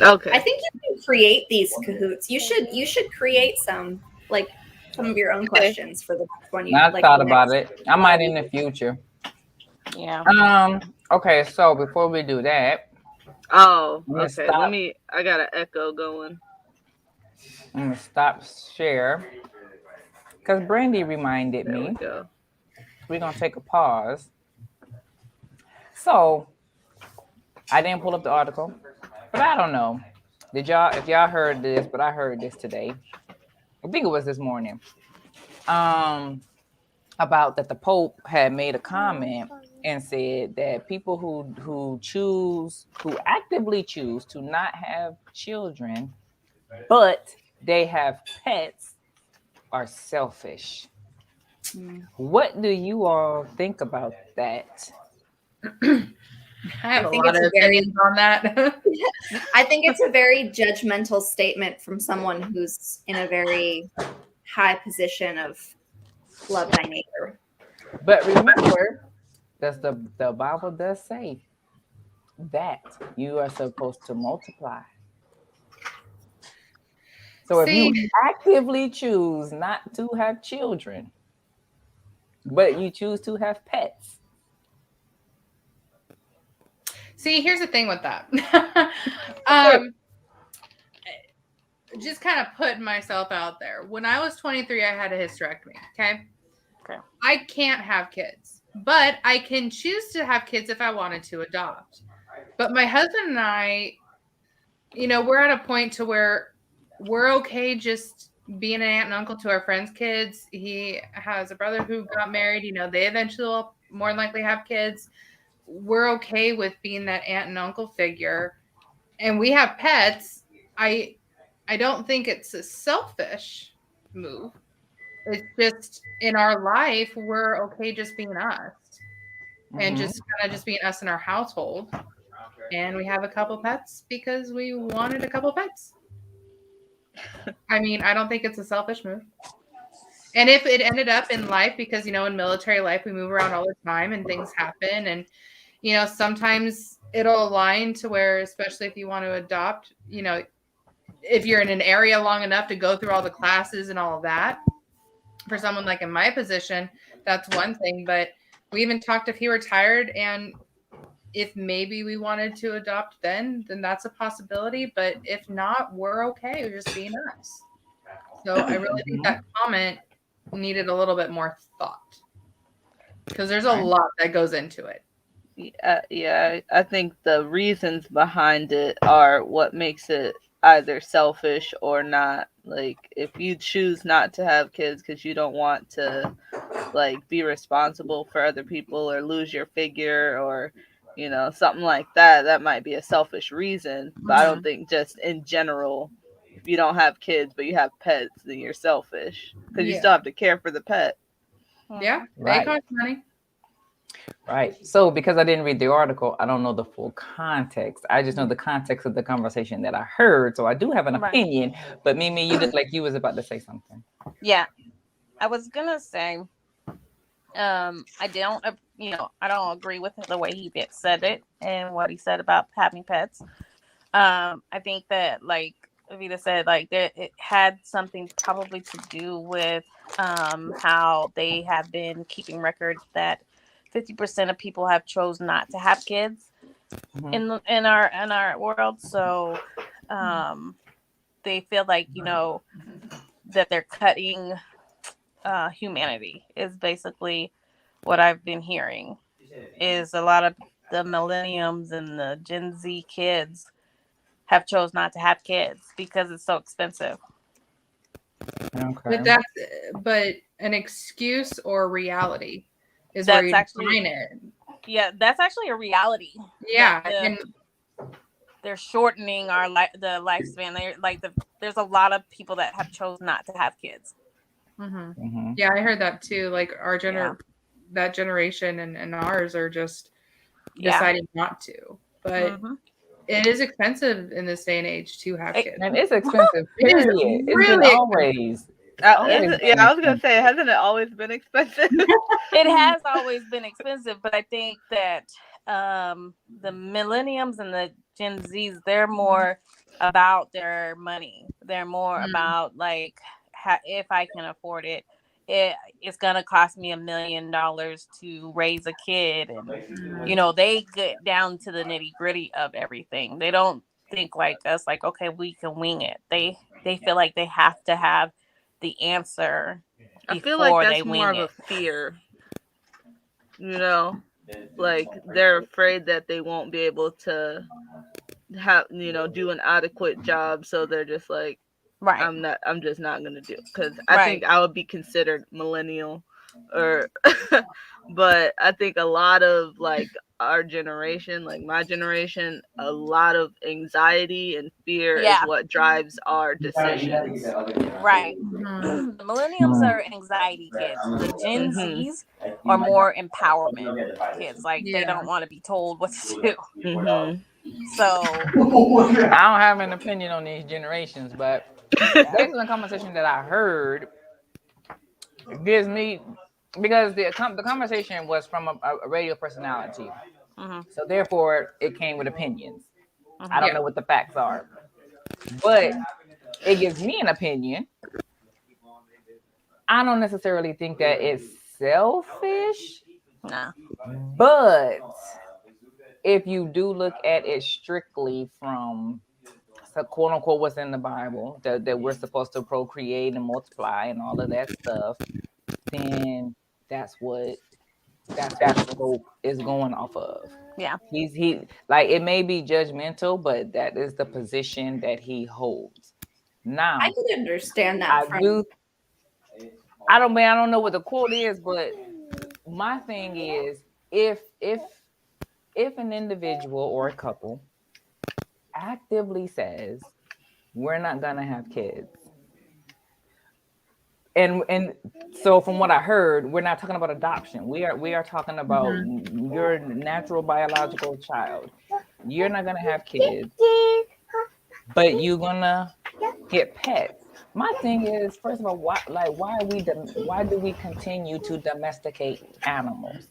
Okay. I think you can create these Kahoots. You should create some of your own questions for the next one. I thought about it. I might in the future. Yeah. Okay, so before we do that, Oh, I'm gonna okay. stop. I got an echo going. I'm gonna stop share because Brandie reminded There we me. go. We're gonna take a pause. So I didn't pull up the article, but I don't know. If y'all heard this, but I heard this today. I think it was this morning. About that the Pope had made a comment and said that people who actively choose to not have children but they have pets are selfish. What do you all think about that? I have I a think lot it's of a very- opinions on that. I think it's a very judgmental statement from someone who's in a very high position of love thy neighbor. But remember, the Bible does say that you are supposed to multiply. So if you See, actively choose not to have children, but you choose to have pets, here's the thing with that. Just kind of putting myself out there. When I was 23, I had a hysterectomy. Okay. I can't have kids, but I can choose to have kids if I wanted to adopt. But my husband and I, we're at a point to where we're okay just being an aunt and uncle to our friends' kids. He has a brother who got married. They eventually will more than likely have kids. We're okay with being that aunt and uncle figure. And we have pets. I don't think it's a selfish move. It's just in our life, we're okay just being us and just kind of just being us in our household. And we have a couple pets because we wanted a couple pets. I mean, I don't think it's a selfish move. And if it ended up in life, because, in military life, we move around all the time and things happen. And, sometimes it'll align to where, especially if you want to adopt, if you're in an area long enough to go through all the classes and all of that. For someone like in my position, that's one thing. But we even talked if he retired and if maybe we wanted to adopt then that's a possibility. But if not, we're okay. We're just being us. So I really think that comment needed a little bit more thought because there's a lot that goes into it. Yeah, I think the reasons behind it are what makes it either selfish or not. Like, if you choose not to have kids because you don't want to, like, be responsible for other people or lose your figure or, something like that, that might be a selfish reason. But I don't think just in general, if you don't have kids but you have pets, then you're selfish because you still have to care for the pet. Yeah, they cost money. Right. So because I didn't read the article, I don't know the full context. I just know the context of the conversation that I heard. So I do have an opinion, but Mimi, you look like you was about to say something. Yeah. I was gonna say, I don't agree with the way he said it and what he said about having pets. I think that, like Avita said, like it had something probably to do with how they have been keeping records that 50% of people have chose not to have kids in our world. So they feel like that they're cutting humanity is basically what I've been hearing. Is a lot of the millenniums and the Gen Z kids have chose not to have kids because it's so expensive. Okay. But an excuse or reality is That's where you define it. Yeah, that's actually a reality. Yeah, and they're shortening the lifespan. There's a lot of people that have chose not to have kids. Yeah, I heard that too. Like our that generation and ours are just deciding not to. But it is expensive in this day and age to have kids. And it's expensive. Period. It's really been always. I was gonna say, hasn't it always been expensive? It has always been expensive, but I think that the millenniums and the Gen Zs, they're more about their money. They're more about like if I can afford it. It's gonna cost me $1 million to raise a kid, and they get down to the nitty gritty of everything. They don't think like us, like, okay, we can wing it. They feel like they have to have the answer. I feel like that's more of a fear. Like they're afraid that they won't be able to have do an adequate job, so they're just like, I'm just not gonna do it because I think I would be considered millennial. or but I think a lot of like our generation, like my generation, a lot of anxiety and fear is Yeah. what drives our decisions. Right. Mhm. The millennials are anxiety kids. The Gen Mhm. Zs are more empowerment kids. Like they Yeah. don't want to be told what to do. Mhm. So I don't have an opinion on these generations, but based on the conversation that I heard, it gives me because the conversation was from a radio personality, mhm, so therefore it came with opinions. I mhm. don't know what the facts are, but it gives me an opinion. I don't necessarily think that it's selfish, Nah. but if you do look at it strictly from so quote unquote what's in the Bible, that we're supposed to procreate and multiply and all of that stuff, then that's what Scope is going off of. Yeah. He like it may be judgmental, but that is the position that he holds. Now I could understand that I from do I don't know what the quote is, but my thing is if an individual or a couple actively says we're not gonna have kids, and so from what I heard, we're not talking about adoption. We are talking about your natural biological child. You're not gonna have kids, but you're gonna get pets. My thing is, first of all, why do we continue to domesticate animals?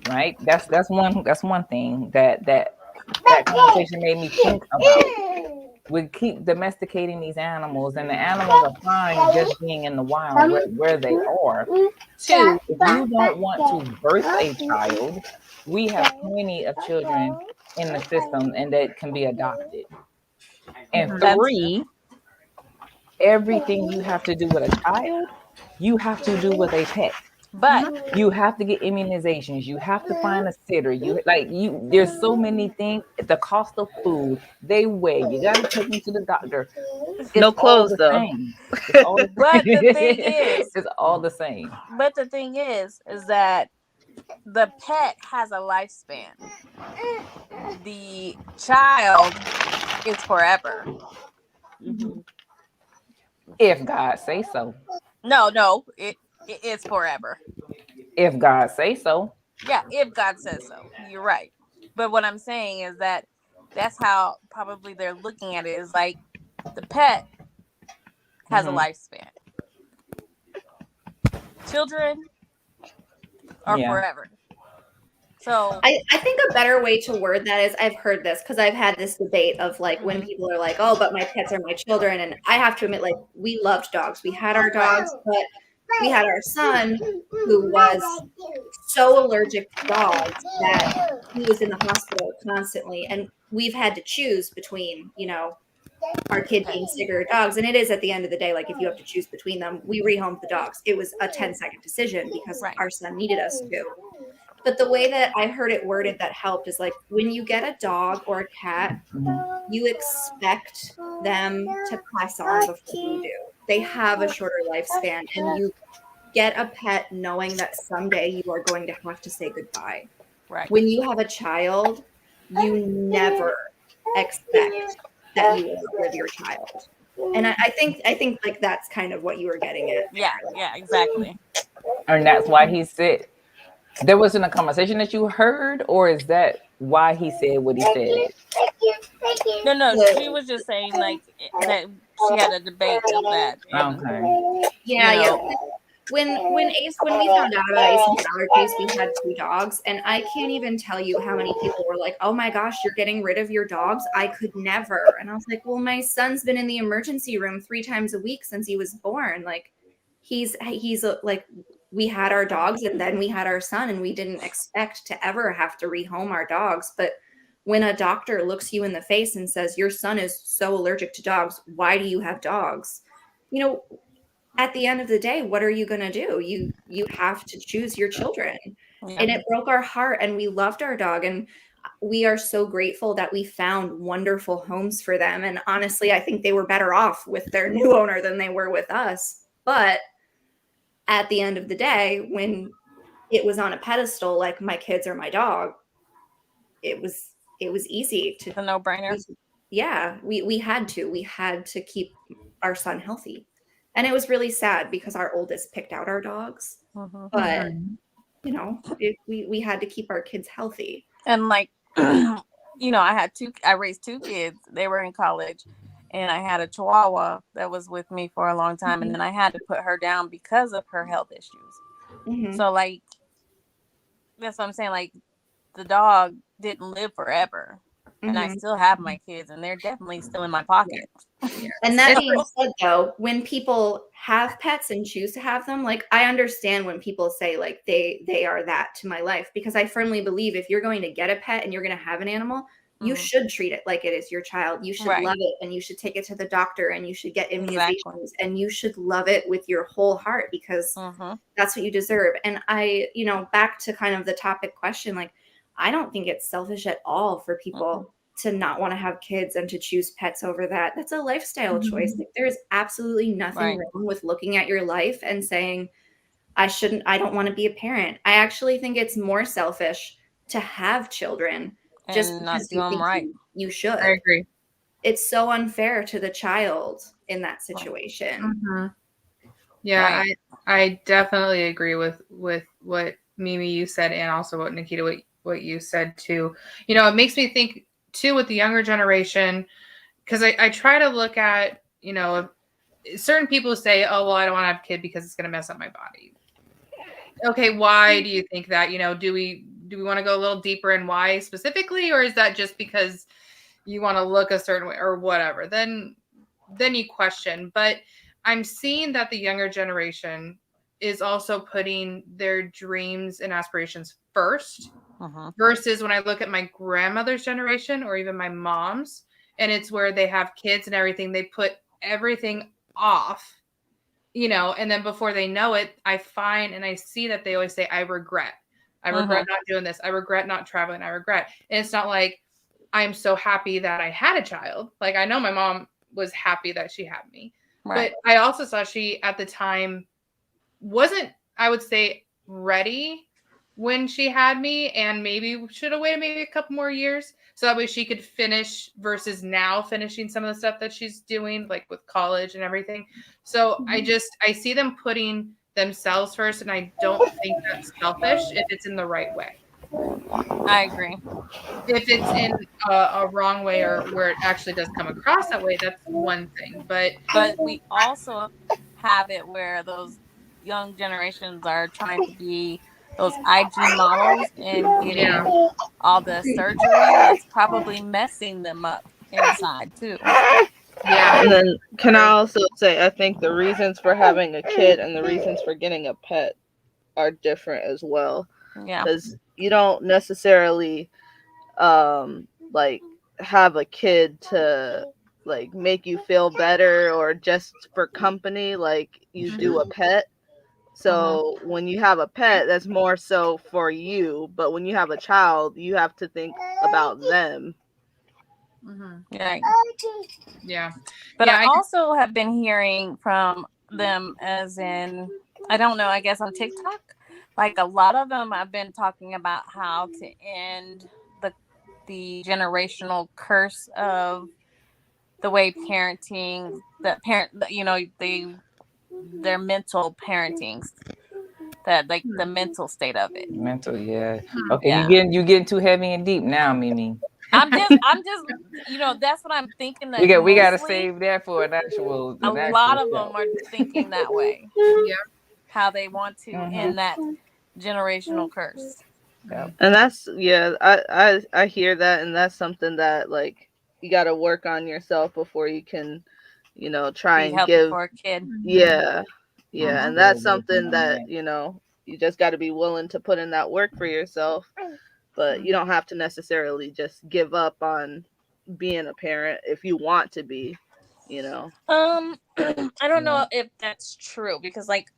Right? That's one thing that conversation made me think about. We keep domesticating these animals, and the animals are fine just being in the wild where they are. Two, if you don't want to birth a child, we have plenty of children in the system and that can be adopted. And That's three, everything you have to do with a child, you have to do with a pet. but You have to get immunizations. You have to find a sitter. There's so many things. The cost of food, they weigh. You got to take them to the doctor. It's No all clothes the though. same. It's all the but the thing is, it's all the same. is that the pet has a lifespan. The child is forever. Mhm. If God say so. No, it is forever. If God say so. Yeah, if God says so. You're right. But what I'm saying is that that's how probably they're looking at it is like the pet has a Mhm. lifespan. Children are Yeah. forever. So I think a better way to word that is I've heard this because I've had this debate of like when people are like, oh, but my pets are my children. And I have to admit, like, we loved dogs. We had our dogs, but we had our son who was so allergic to dogs that he was in the hospital constantly. And we've had to choose between, our kid being sicker or dogs. And it is at the end of the day, like if you have to choose between them, we rehomed the dogs. It was a 10-second decision because right. our son needed us to. But the way that I heard it worded that helped is like when you get a dog or a cat, you expect them to pass on before you do. They have a shorter lifespan, and you get a pet knowing that someday you are going to have to say goodbye. Right. When you have a child, you never expect that you will outlive your child. And I think like that's kind of what you were getting at. Yeah, exactly. And that's why he said there wasn't a conversation that you heard, or is that why he said what he said? No, she was just saying like that she had a debate of that, and Okay. Yeah. When we found out about Ace and allergies, we had 2 dogs, and I can't even tell you how many people were like, "Oh my gosh, you're getting rid of your dogs." I could never. And I was like, "Well, my son's been in the emergency room 3 times a week since he was born. Like he's like we had our dogs and then we had our son, and we didn't expect to ever have to rehome our dogs, but when a doctor looks you in the face and says your son is so allergic to dogs, why do you have dogs? At the end of the day, what are you going to do? You have to choose your children. yeah. And it broke our heart, and we loved our dog, and we are so grateful that we found wonderful homes for them. And honestly, I think they were better off with their new owner than they were with us. But at the end of the day, when it was on a pedestal, like my kids or my dog, it was easy to a no-brainer. Yeah, we had to keep our son healthy. And it was really sad because our oldest picked out our dogs, Mhm. but you know, we had to keep our kids healthy. And like, you know, I raised 2 kids. They were in college, and I had a Chihuahua that was with me for a long time, and then I had to put her down because of her health issues. So like, that's what I'm saying. Like, the dog didn't live forever, and I still have my kids, and they're definitely still in my pocket. And that being said, though, when people have pets and choose to have them, like, I understand when people say like they are that to my life, because I firmly believe if you're going to get a pet and you're going to have an animal, you should treat it like it is your child. You should love it, and you should take it to the doctor, and you should get immunizations, and you should love it with your whole heart, because that's what you deserve. And I, you know, back to kind of the topic question, like, I don't think it's selfish at all for people to not want to have kids and to choose pets over that. That's a lifestyle choice. Like, there's absolutely nothing wrong with looking at your life and saying, I don't want to be a parent. I actually think it's more selfish to have children just and not because do you them think right. you should. I agree. It's so unfair to the child in that situation. Yeah, I definitely agree with what Mimi you said, and also what Nakita what you said too. You know, it makes me think too with the younger generation, because I try to look at, you know, certain people say, oh, well, I don't want to have a kid because it's going to mess up my body. Okay, why do you think that? You know, do we want to go a little deeper in why specifically, or is that just because you want to look a certain way or whatever? Then you question. But I'm seeing that the younger generation is also putting their dreams and aspirations first, versus when I look at my grandmother's generation or even my mom's, and it's where they have kids and everything, they put everything off, you know, and then before they know it, I find and I see that they always say, I regret not doing this. I regret not traveling. I regret. And it's not like I'm so happy that I had a child. Like, I know my mom was happy that she had me, but I also saw she at the time wasn't, I would say, ready when she had me, and maybe should have waited maybe a couple more years so that way she could finish, versus now finishing some of the stuff that she's doing, like with college and everything. So I see them putting themselves first, and I don't think that's selfish if it's in the right way. I agree. If it's in a wrong way, or where it actually does come across that way, that's one thing. But we also have it where those young generations are trying to be those IG models and getting all the surgery that's probably messing them up inside too. Yeah, and then can I also say, I think the reasons for having a kid and the reasons for getting a pet are different as well. Yeah, because you don't necessarily like have a kid to like make you feel better or just for company like you do a pet. So when you have a pet, that's more so for you, but when you have a child, you have to think about them. Yeah. But I also have been hearing from them, as in, I don't know, I guess on TikTok, like a lot of them have been talking about how to end the generational curse of the way parenting, the parent, you know, their mental parenting, that like the mental state of it. Mental, yeah. Okay, you getting too heavy and deep now, Mimi. I'm just, you know, that's what I'm thinking. That we got to save that for an actual. A lot of them are thinking that way. How they want to end that generational curse. And that's I hear that, and that's something that like you got to work on yourself before you can, you know, try and give for a kid. And that's something that, you know, you just got to be willing to put in that work for yourself. But you don't have to necessarily just give up on being a parent if you want to be, you know. I don't know if that's true, because like,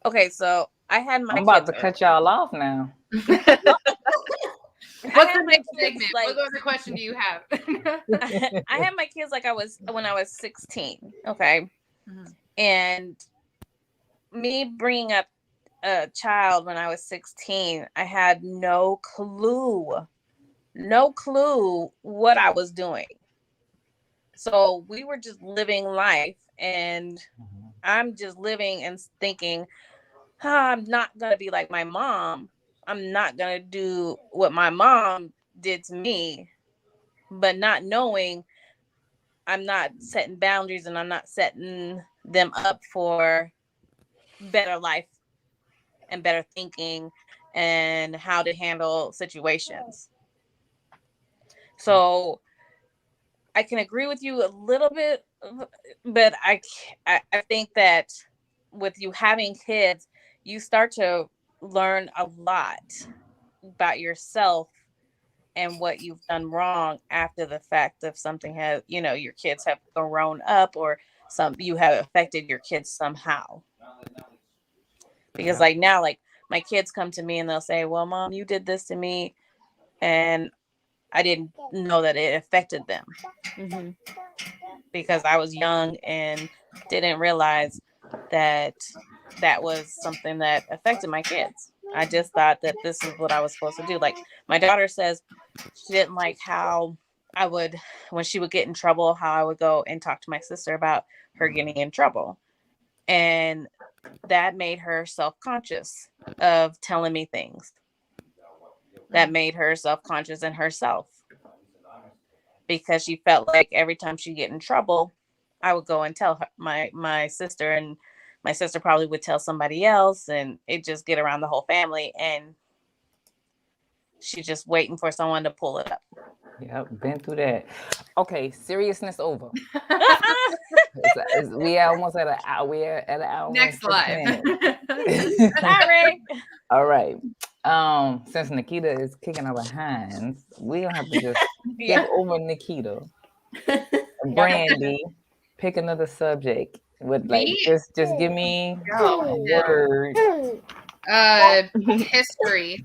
okay, so I had my I'm about to cut y'all off now. What's the next segment? Like, what other question do you have? I had my kids like when I was 16, okay? And me bringing up a child when I was 16, I had no clue what I was doing. So we were just living life, and I'm just living and thinking, I'm not going to be like my mom. I'm not going to do what my mom did to me, but not knowing I'm not setting boundaries and I'm not setting them up for better life and better thinking and how to handle situations. So I can agree with you a little bit, but I think that with you having kids, you start to learn a lot about yourself and what you've done wrong after the fact of something has, your kids have grown up or you have affected your kids somehow. Because like now, like my kids come to me and they'll say, well, Mom, you did this to me and I didn't know that it affected them. Mm-hmm. Because I was young and didn't realize that that was something that affected my kids. I just thought that this is what I was supposed to do. Like my daughter says she didn't like how I would, when she would get in trouble, how I would go and talk to my sister about her getting in trouble. And that made her self-conscious of telling me things. That made her self-conscious in herself. Because she felt like every time she'd get in trouble, I would go and tell her, my sister, and my sister probably would tell somebody else, and it just get around the whole family, and she's just waiting for someone to pull it up. Yep, been through that. Okay, seriousness over. We are almost at an hour. We're at an hour. Next live. Sorry. All right. Since Nakita is kicking our behinds, we don't have to just give over Nakita. Brandie, pick another subject. With like just give me a word. History.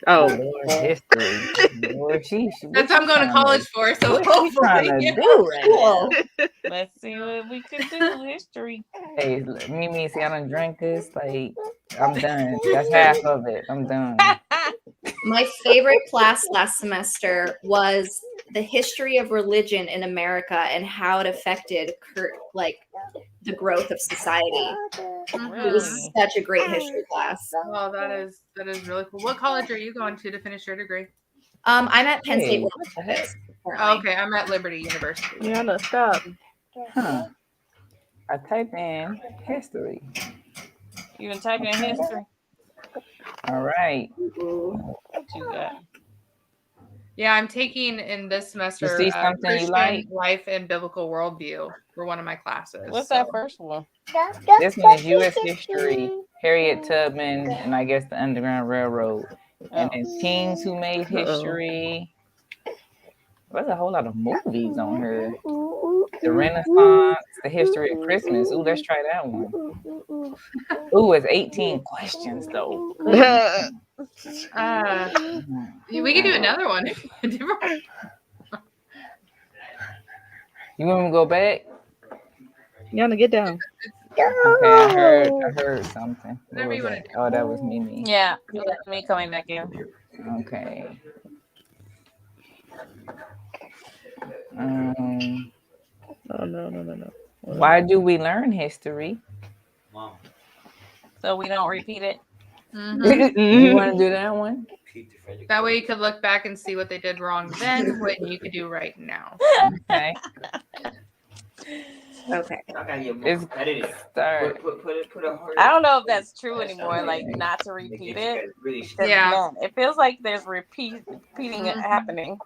Oh, Lord, history. Lord, that's what I'm going to college for. So what you trying to do right now? Let's see what we can do. History. Hey, Mimi, see, I done drank this. Like, I'm done. That's half of it. I'm done. My favorite class last semester was the history of religion in America and how it affected the growth of society. It was such a great history class. Oh, that is really cool. What college are you going to finish your degree? I'm at Penn State. Okay, I'm at Liberty University. yeah, no, stop. Huh. I type in history. You can type in history. All right. What you got? Yeah, I'm taking in this semester you see something Christian you like? life and biblical worldview for one of my classes. What's that first one? This one is U.S. history, Harriet Tubman, and I guess the Underground Railroad. And then teens who made history. There's a whole lot of movies on here. The Renaissance, the history of Christmas. Ooh, let's try that one. Ooh, it's 18 questions though. We can do another one. You want me to go back? You want to get down? Okay, I heard something. What Whatever was you that? want to do. Oh, that was Mimi. Yeah, that's me coming back in. Okay. No. Why do we learn history? So we don't repeat it. You want to do that one? That way you could look back and see what they did wrong then, what you could do right now. Okay. Okay. It's start. I don't know if that's true anymore. Like not to repeat it. Yeah. Man, it feels like there's repeating it happening.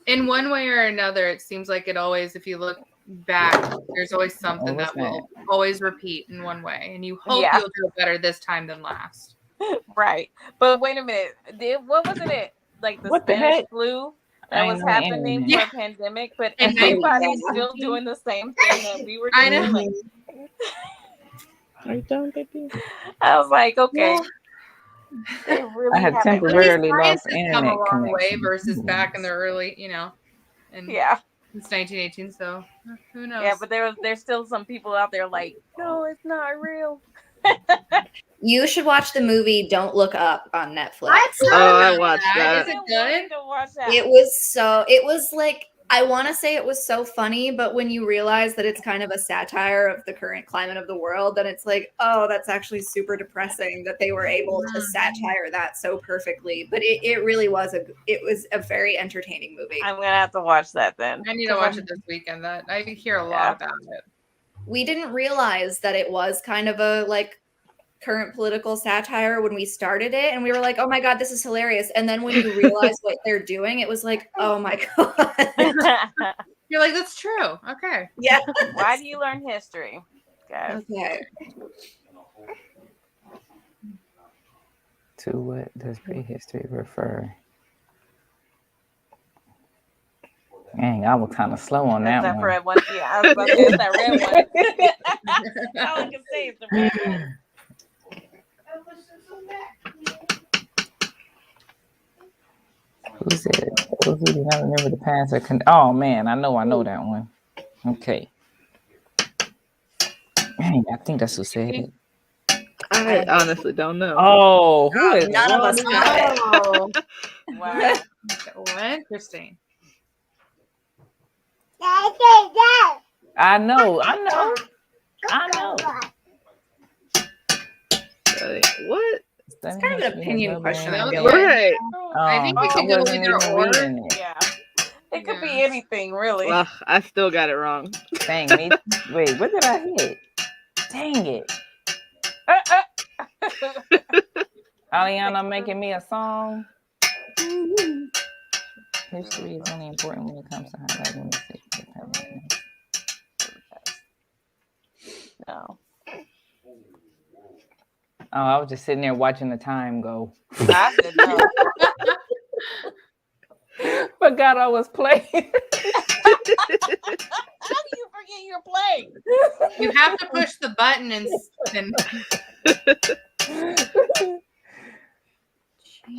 In one way or another, it seems like it always, if you look back, there's always something that will always repeat in one way, and you hope you'll do it better this time than last. Right, but wait a minute. What wasn't it like the Spanish flu that was happening for a pandemic? But everybody's still doing the same thing that we were doing. I know. Are you done, baby? I was like, okay. Really I had temporarily lost internet come a long connection. way versus back in the early, and since 1918. So who knows? Yeah, but there's still some people out there like, no, it's not real. You should watch the movie Don't Look Up on Netflix. I watched that. Is it good? To watch that. It was like, I want to say it was so funny, but when you realize that it's kind of a satire of the current climate of the world, then it's like, oh, that's actually super depressing that they were able to satire that so perfectly. But it really was a very entertaining movie. I'm gonna have to watch that then. I need to watch it this weekend. That I hear a lot about it. We didn't realize that it was kind of a like current political satire when we started it, and we were like, oh my god, this is hilarious. And then when you realize what they're doing, it was like, oh my god. You're like, that's true. Okay. Yeah. Why do you learn history, guys? Okay. To what does prehistory refer? Dang, I was kind of slow on that That's that one. red one. Yeah, I was about to say it's that red one. That's all I can say is the red one. Who said? Who did not remember the past? Oh man, I know that one. Okay. Dang, I think that's who said it. I honestly don't know. Oh, who is None of us got it. Oh, Wow. interesting. I know. What? It's kind of an opinion question, I feel like. Right. I think we could go either or. Yeah. It could be anything, really. Well, I still got it wrong. Dang me. Wait, what did I hit? Dang it. Aliana making me a song. History is only important when it comes to highlighting mistakes. No. Oh, I was just sitting there watching the time go. I said no. Forgot I was playing. How do you forget you're playing? You have to push the button and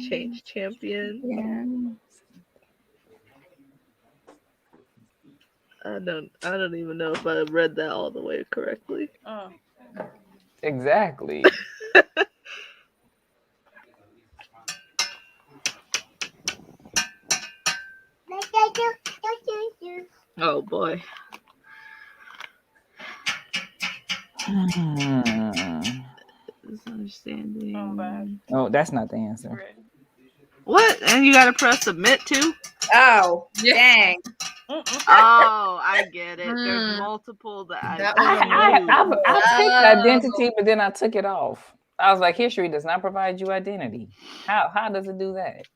Change champion. Yeah. I don't even know if I read that all the way correctly. Exactly. Oh boy. Misunderstanding. Oh, that's not the answer. What? And you gotta press submit too? Oh, dang. Oh, I get it. There's multiple that I picked identity, but then I took it off. I was like, history does not provide you identity. How does it do that?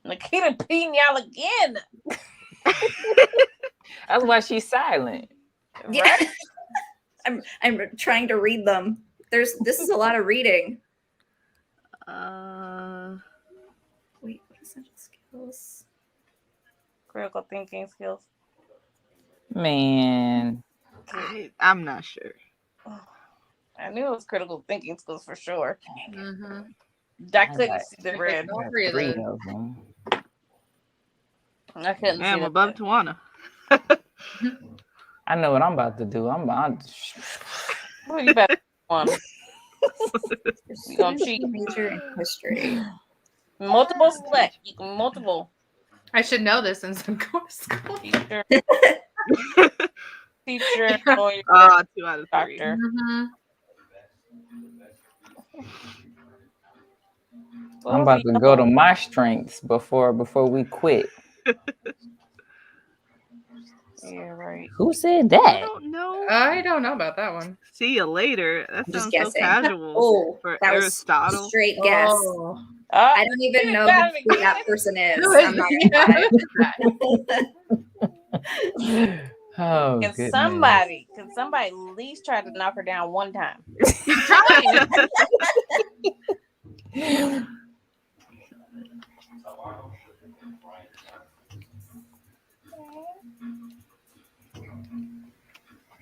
Nakita beating y'all again. That's why she's silent. Yeah. I'm trying to read them. This is a lot of reading. Wait, what essential skills? Critical thinking skills. Man. I'm not sure. I knew it was critical thinking skills for sure. Mm-hmm. I couldn't see the red. All three of them. I couldn't see I'm the above red. Tawana. I know what I'm about to do. What you better on? You gonna cheat? Major in history. Multiple select. You can multiple. I should know this since I'm going to school. Teacher. Teacher. Lawyer. 2 out of 3. Doctor. Mm-hmm. I'm about to go to my strengths before we quit. Yeah, right. Who said I that? don't know. I don't know about that one. See you later. That Just sounds so guessing. casual Oh, for that was Aristotle. straight guess. Oh. I don't even know who that person is. I'm not gonna lie. Oh, Can goodness. somebody at least try to knock her down one time?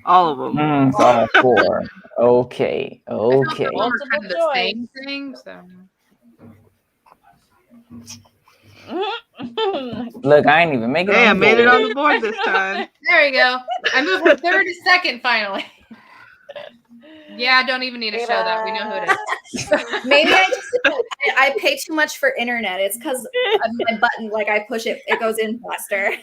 All of them. It's all 4. Okay. I felt Okay. like we were kind of the same thing, so. Look, I ain't even making it. Hey, I on the made it board. on the board this time. There you go. I moved from 3rd to 2nd finally. Yeah, don't even need to show that. We know who it is. Maybe I pay too much for internet. It's because my button, like I push it, it goes in faster.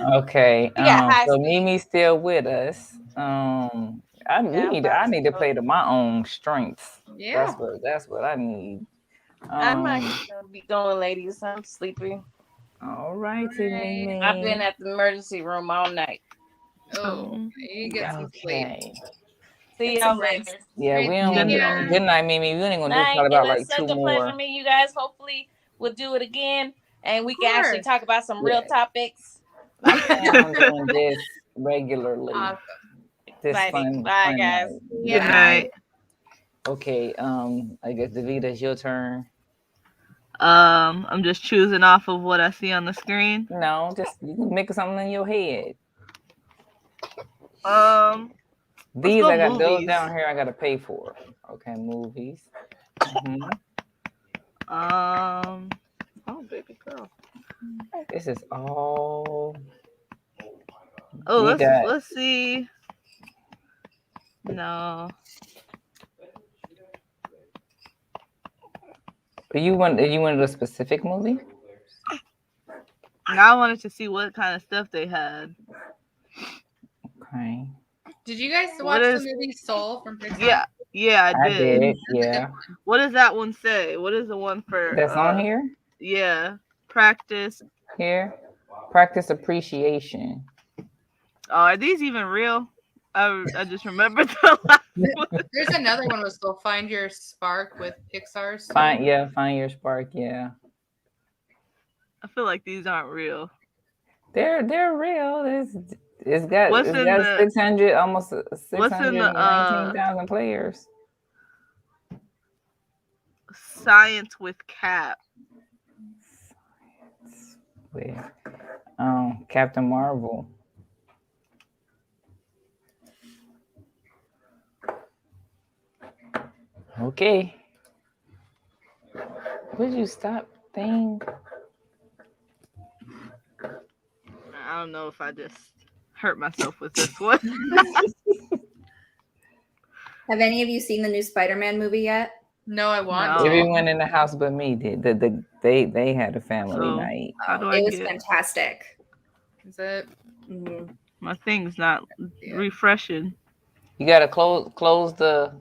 Okay. Yeah, high So speed. Mimi's still with us. I need to play to my own strengths. Yeah. That's what I need. I might be going, ladies. I'm sleepy. All righty, Mimi. I've been at the emergency room all night. Oh, you get some sleep. Okay. See y'all later. Yeah, we don't. Good night. Good night, Mimi. We only gonna do Night. probably It about was like such 2 a pleasure more. meeting you guys. Hopefully, we'll do it again, and we can actually course. talk about some real topics. I plan on doing this regularly. Awesome. This Exciting. fun. Bye, fun guys. night. Good night. Okay. I guess Davida, it's your turn. I'm just choosing off of what I see on the screen. No, just you can make something in your head. These go I got those movies. down here. I gotta pay for. Okay, movies. Oh, baby girl. This is all. Oh, You got- let's see. No. You wanted a specific movie? Now I wanted to see what kind of stuff they had. Okay. Did you guys watch the movie Soul from Pixar? Yeah, I did. Yeah. What does that one say? What is the one for? That's on here? Yeah. Practice. Here. Practice appreciation. Oh, are these even real? I just remembered the last one. There's another one was still Find Your Spark with Pixar's. Find Your Spark, yeah. I feel like these aren't real. They're real. It's got 600 almost 619,000 players. Science with Cap. With Captain Marvel. Okay. Would you stop thing? I don't know if I just hurt myself with this one. Have any of you seen the new Spider-Man movie yet? No, I want to. Everyone in the house but me did. They had a family night. It was fantastic. Is it? Mm-hmm. My thing's not refreshing. You gotta close the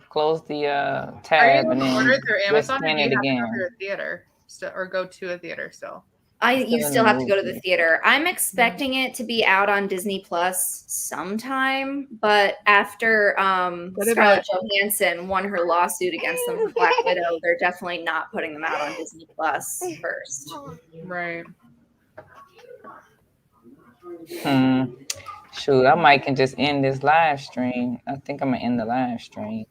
tab and then order through Amazon scan or it do you again. have to go to a theater or go to a theater still? You still have to go to the theater. I'm expecting it to be out on Disney Plus sometime, but after Scarlett Johansson won her lawsuit against them for Black Widow, they're definitely not putting them out on Disney Plus first. Right. Shoot, I might can just end this live stream. I think I'm gonna end the live stream.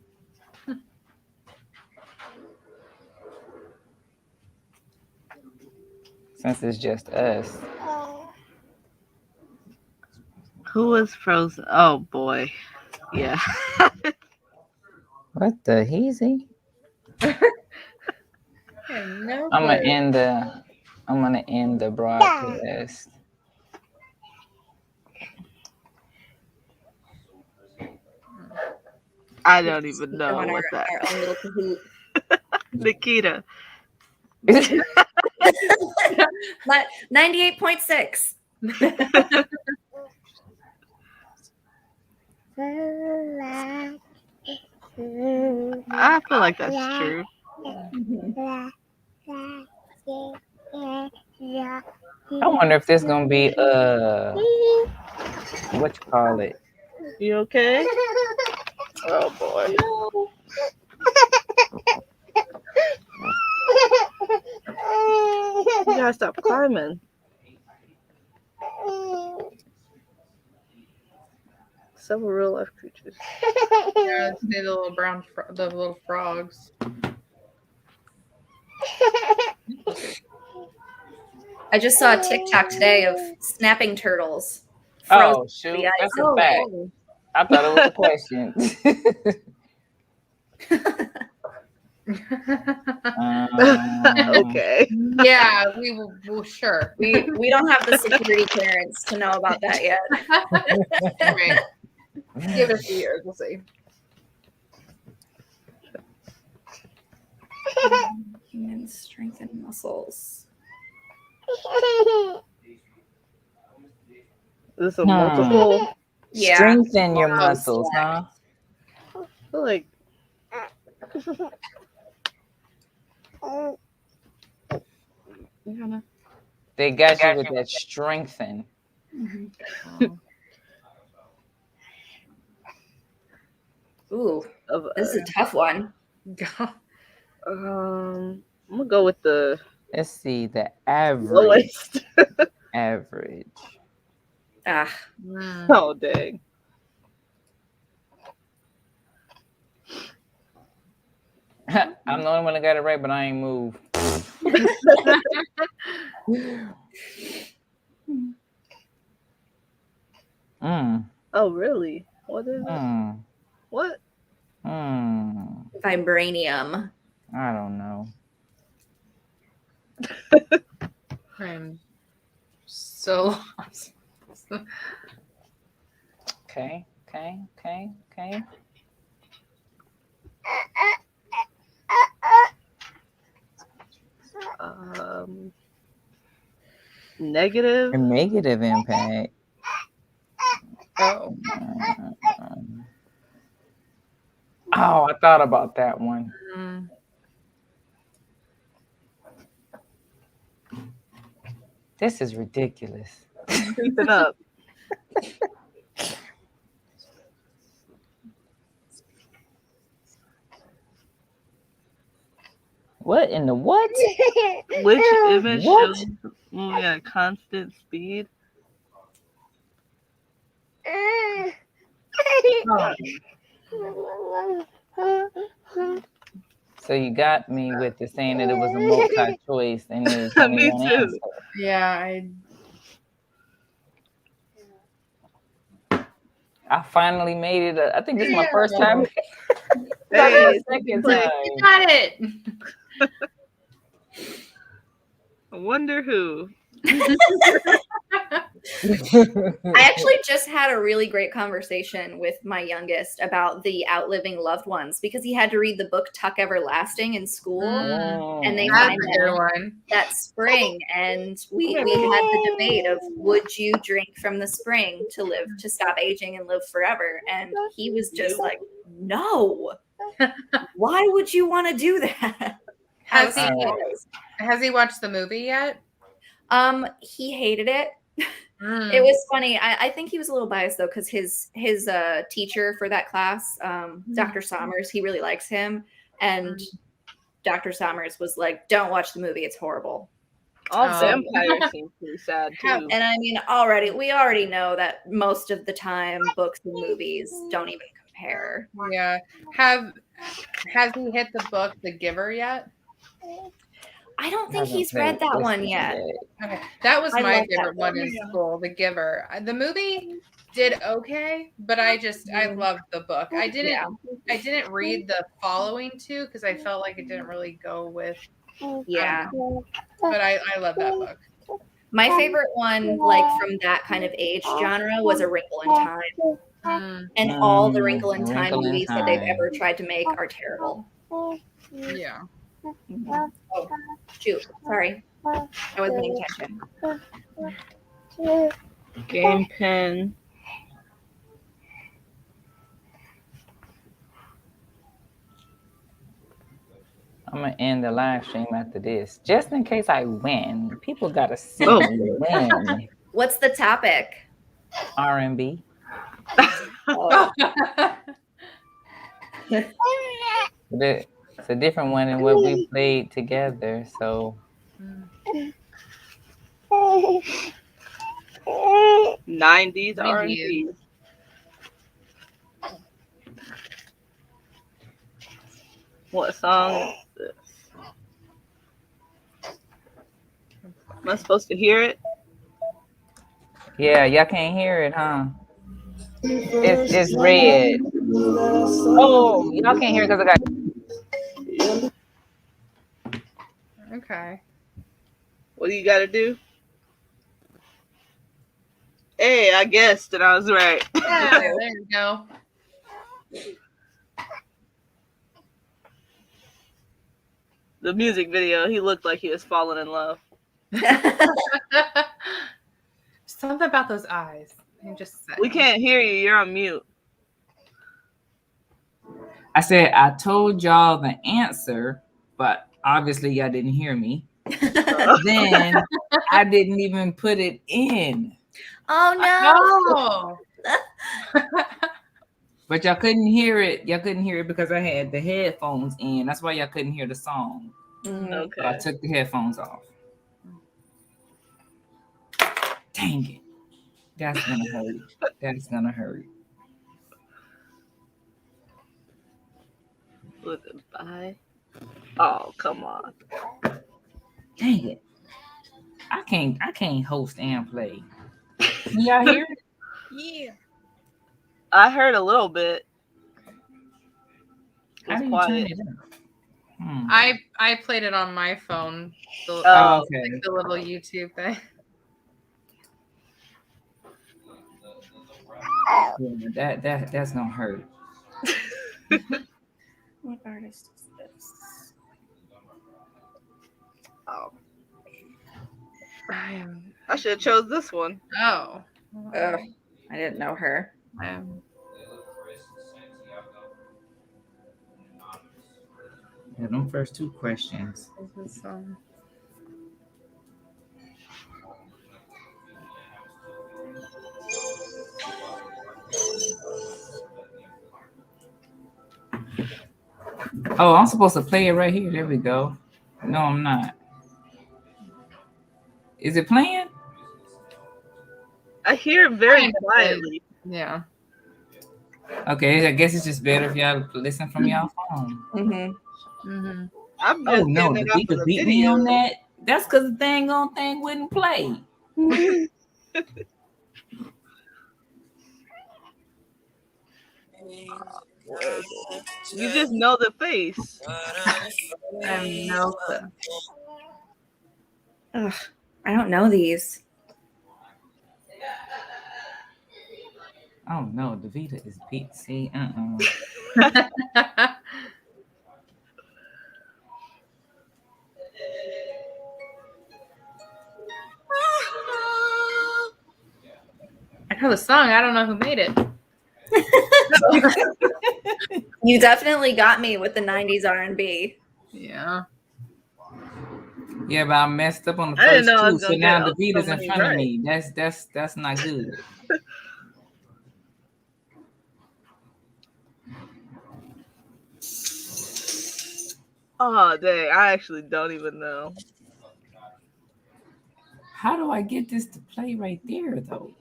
Since it's just us. Who was frozen? Oh boy. Yeah. What the heezy? No I'm gonna end the broadcast. I don't even know what that. Our own little cahoot. Nakita. 98.6. I feel like that's true. I wonder if there's gonna be what you call it? You okay? Oh boy. You gotta stop climbing. Several real life creatures. Yeah, the little the little frogs. I just saw a TikTok today of snapping turtles. Oh shoot, that's a fact. I thought it was a question. Okay. Yeah, we will. Well, sure. We don't have the security clearance to know about that yet. Right. Give it a few years. We'll see. And strengthen muscles. This is a multiple. Yeah. Strengthen your Wow, muscles, huh? I feel like They got you with that strengthen. Ooh, this is a tough one. I'm gonna go with the Let's see, the average. lowest. Average. Ah, Oh dang. I'm the only one that got it right, but I ain't moved. Oh really? What is it? What? vibranium. I don't know. I'm so lost. Okay. Negative. A negative impact. Oh. Oh, I thought about that one. This is ridiculous. Keep it up. What in the what? Which image What? shows moving at a constant speed? So you got me with the saying that it was a multi-choice and there was only Me one too. answer. Yeah, I finally made it. I think this is my first time. Hey, Second you time. got it. I wonder who. I actually just had a really great conversation with my youngest about the outliving loved ones because he had to read the book Tuck Everlasting in school. And they That's find a good one. that spring, and we had the debate of would you drink from the spring to live to stop aging and live forever, and he was just like, no. Why would you want to do that? Has he watched the movie yet? He hated it. It was funny. I think he was a little biased though, because his teacher for that class, Dr. Sommers, he really likes him, and Dr. Sommers was like, "Don't watch the movie; it's horrible." All vampires seem pretty sad too. And I mean, we already know that most of the time, books and movies don't even compare. Yeah. Has he hit the book The Giver yet? I don't think he's read that one yet. Okay. That was my love that favorite one book. in school, The Giver. The movie did okay, but I loved the book. I didn't read the following two because I felt like it didn't really go with. Yeah. But I love that book. My favorite one, like from that kind of age genre, was A Wrinkle in Time. And all the Wrinkle in Time movies that they've ever tried to make are terrible. Yeah. Oh, shoot. Sorry. I wasn't paying attention. Game pen. I'm gonna end the live stream after this, just in case I win. People gotta see me win. What's the topic? R&B. It's a different one than what we played together. So 90s R&B. What song is this? Am I supposed to hear it? yeah, y'all can't hear it, huh? It's red. Oh, y'all can't hear it because I got. Okay. What do you got to do? Hey, I guessed and I was right. Yeah, there you go. The music video, he looked like he was falling in love. Something about those eyes. I'm just saying. We can't hear you. You're on mute. I said I told y'all the answer, but obviously y'all didn't hear me. Then I didn't even put it in. Oh no! But y'all couldn't hear it. Y'all couldn't hear it because I had the headphones in. That's why y'all couldn't hear the song. Okay. So I took the headphones off. Dang it. That's gonna hurt. That's gonna hurt. Look by. Oh, come on. Dang it. I can't host and play. Can y'all hear it? Yeah. I heard a little bit. How do you quiet. turn it up? I played it on my phone. The, Oh, okay. like the little YouTube thing. Yeah, that's gonna hurt. What artist is this? Oh. I should have chose this one. Oh. I didn't know her. Yeah, them first two questions. This is, Oh, I'm supposed to play it right here. There we go. No, I'm not. Is it playing? I hear it very quietly. yeah. Okay, I guess it's just better if y'all listen from y'all phone. Mm-hmm. I'm just Oh no, getting it the off people of the beat me video. on that. That's because the thing wouldn't play. You just know the face. I have no clue. Ugh, I don't know these. Oh no, Davita is beat. See, I know the song. I don't know who made it. You definitely got me with the 90s R&B. Yeah. Yeah, but I messed up on the I didn't first know I two, was so gonna now get Davita's so in many front of right. me. That's not good. Oh, dang. I actually don't even know. How do I get this to play right there, though?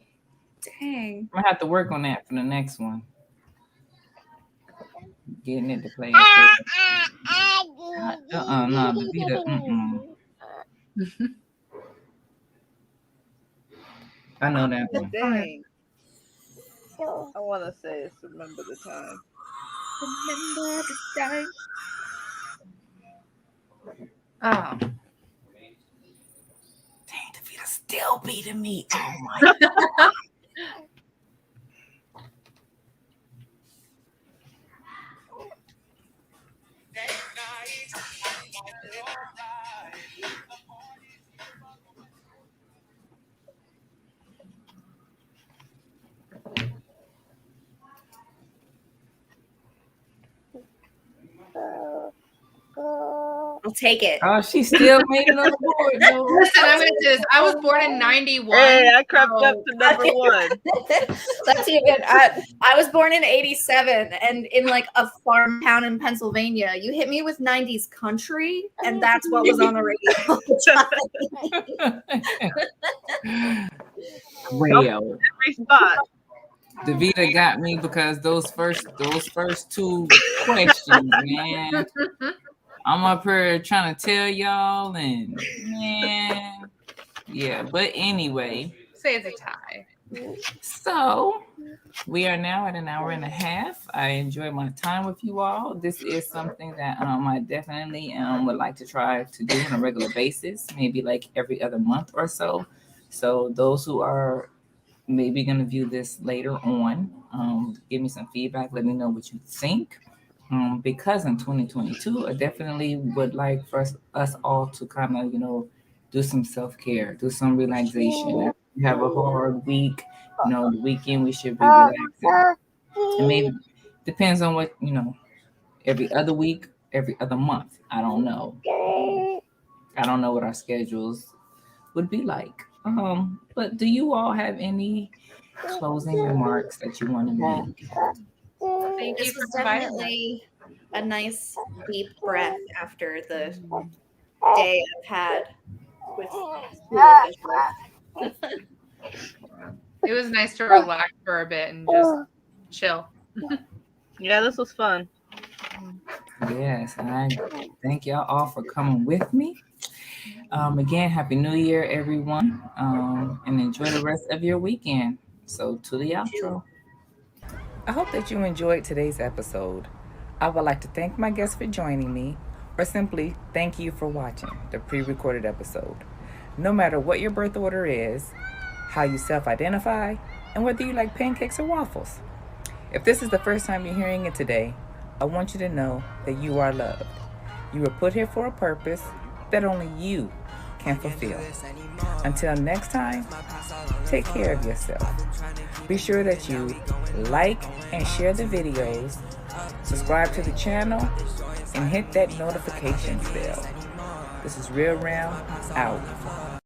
Dang. I'm gonna have to work on that for the next one. Getting it to play. No, Davita. I know that one. Dang. I want to say it's Remember the Time. Remember the time. Oh. Dang, Davita still beating me. Oh my God. I'll take it. Oh, she still made it on the board, though. Listen, I'm gonna say this. I was born in 91. Hey, I crept so- up to number one. That's even. I was born in '87, and in like a farm town in Pennsylvania. You hit me with '90s country, and that's what was on the radio. Real. Every spot. Davita got me because those first two questions, man. I'm up here trying to tell y'all, and man, yeah. But anyway, Say it's a tie. so we are now at an hour and a half. I enjoyed my time with you all. This is something that I definitely would like to try to do on a regular basis, maybe like every other month or so. So those who are maybe going to view this later on. Give me some feedback. Let me know what you think. Because in 2022, I definitely would like for us all to kind of, do some self care, do some relaxation. If you have a hard week, the weekend we should be relaxing. And maybe depends on what, every other week, every other month. I don't know. I don't know what our schedules would be like. But do you all have any closing remarks that you want to make? Thank you This for was providing that. definitely a nice deep breath after the day I've had with school officials. It was nice to relax for a bit and just chill. Yeah, this was fun. Yes, and I thank y'all all for coming with me. Again, Happy New Year, everyone, and enjoy the rest of your weekend. So, to the outro. I hope that you enjoyed today's episode. I would like to thank my guests for joining me, or simply thank you for watching the pre recorded episode. No matter what your birth order is, how you self identify, and whether you like pancakes or waffles. If this is the first time you're hearing it today, I want you to know that you are loved. You were put here for a purpose that only you can fulfill. Until next time, take care of yourself. Be sure that you like and share the videos, subscribe to the channel, and hit that notifications bell. This is RealRam out.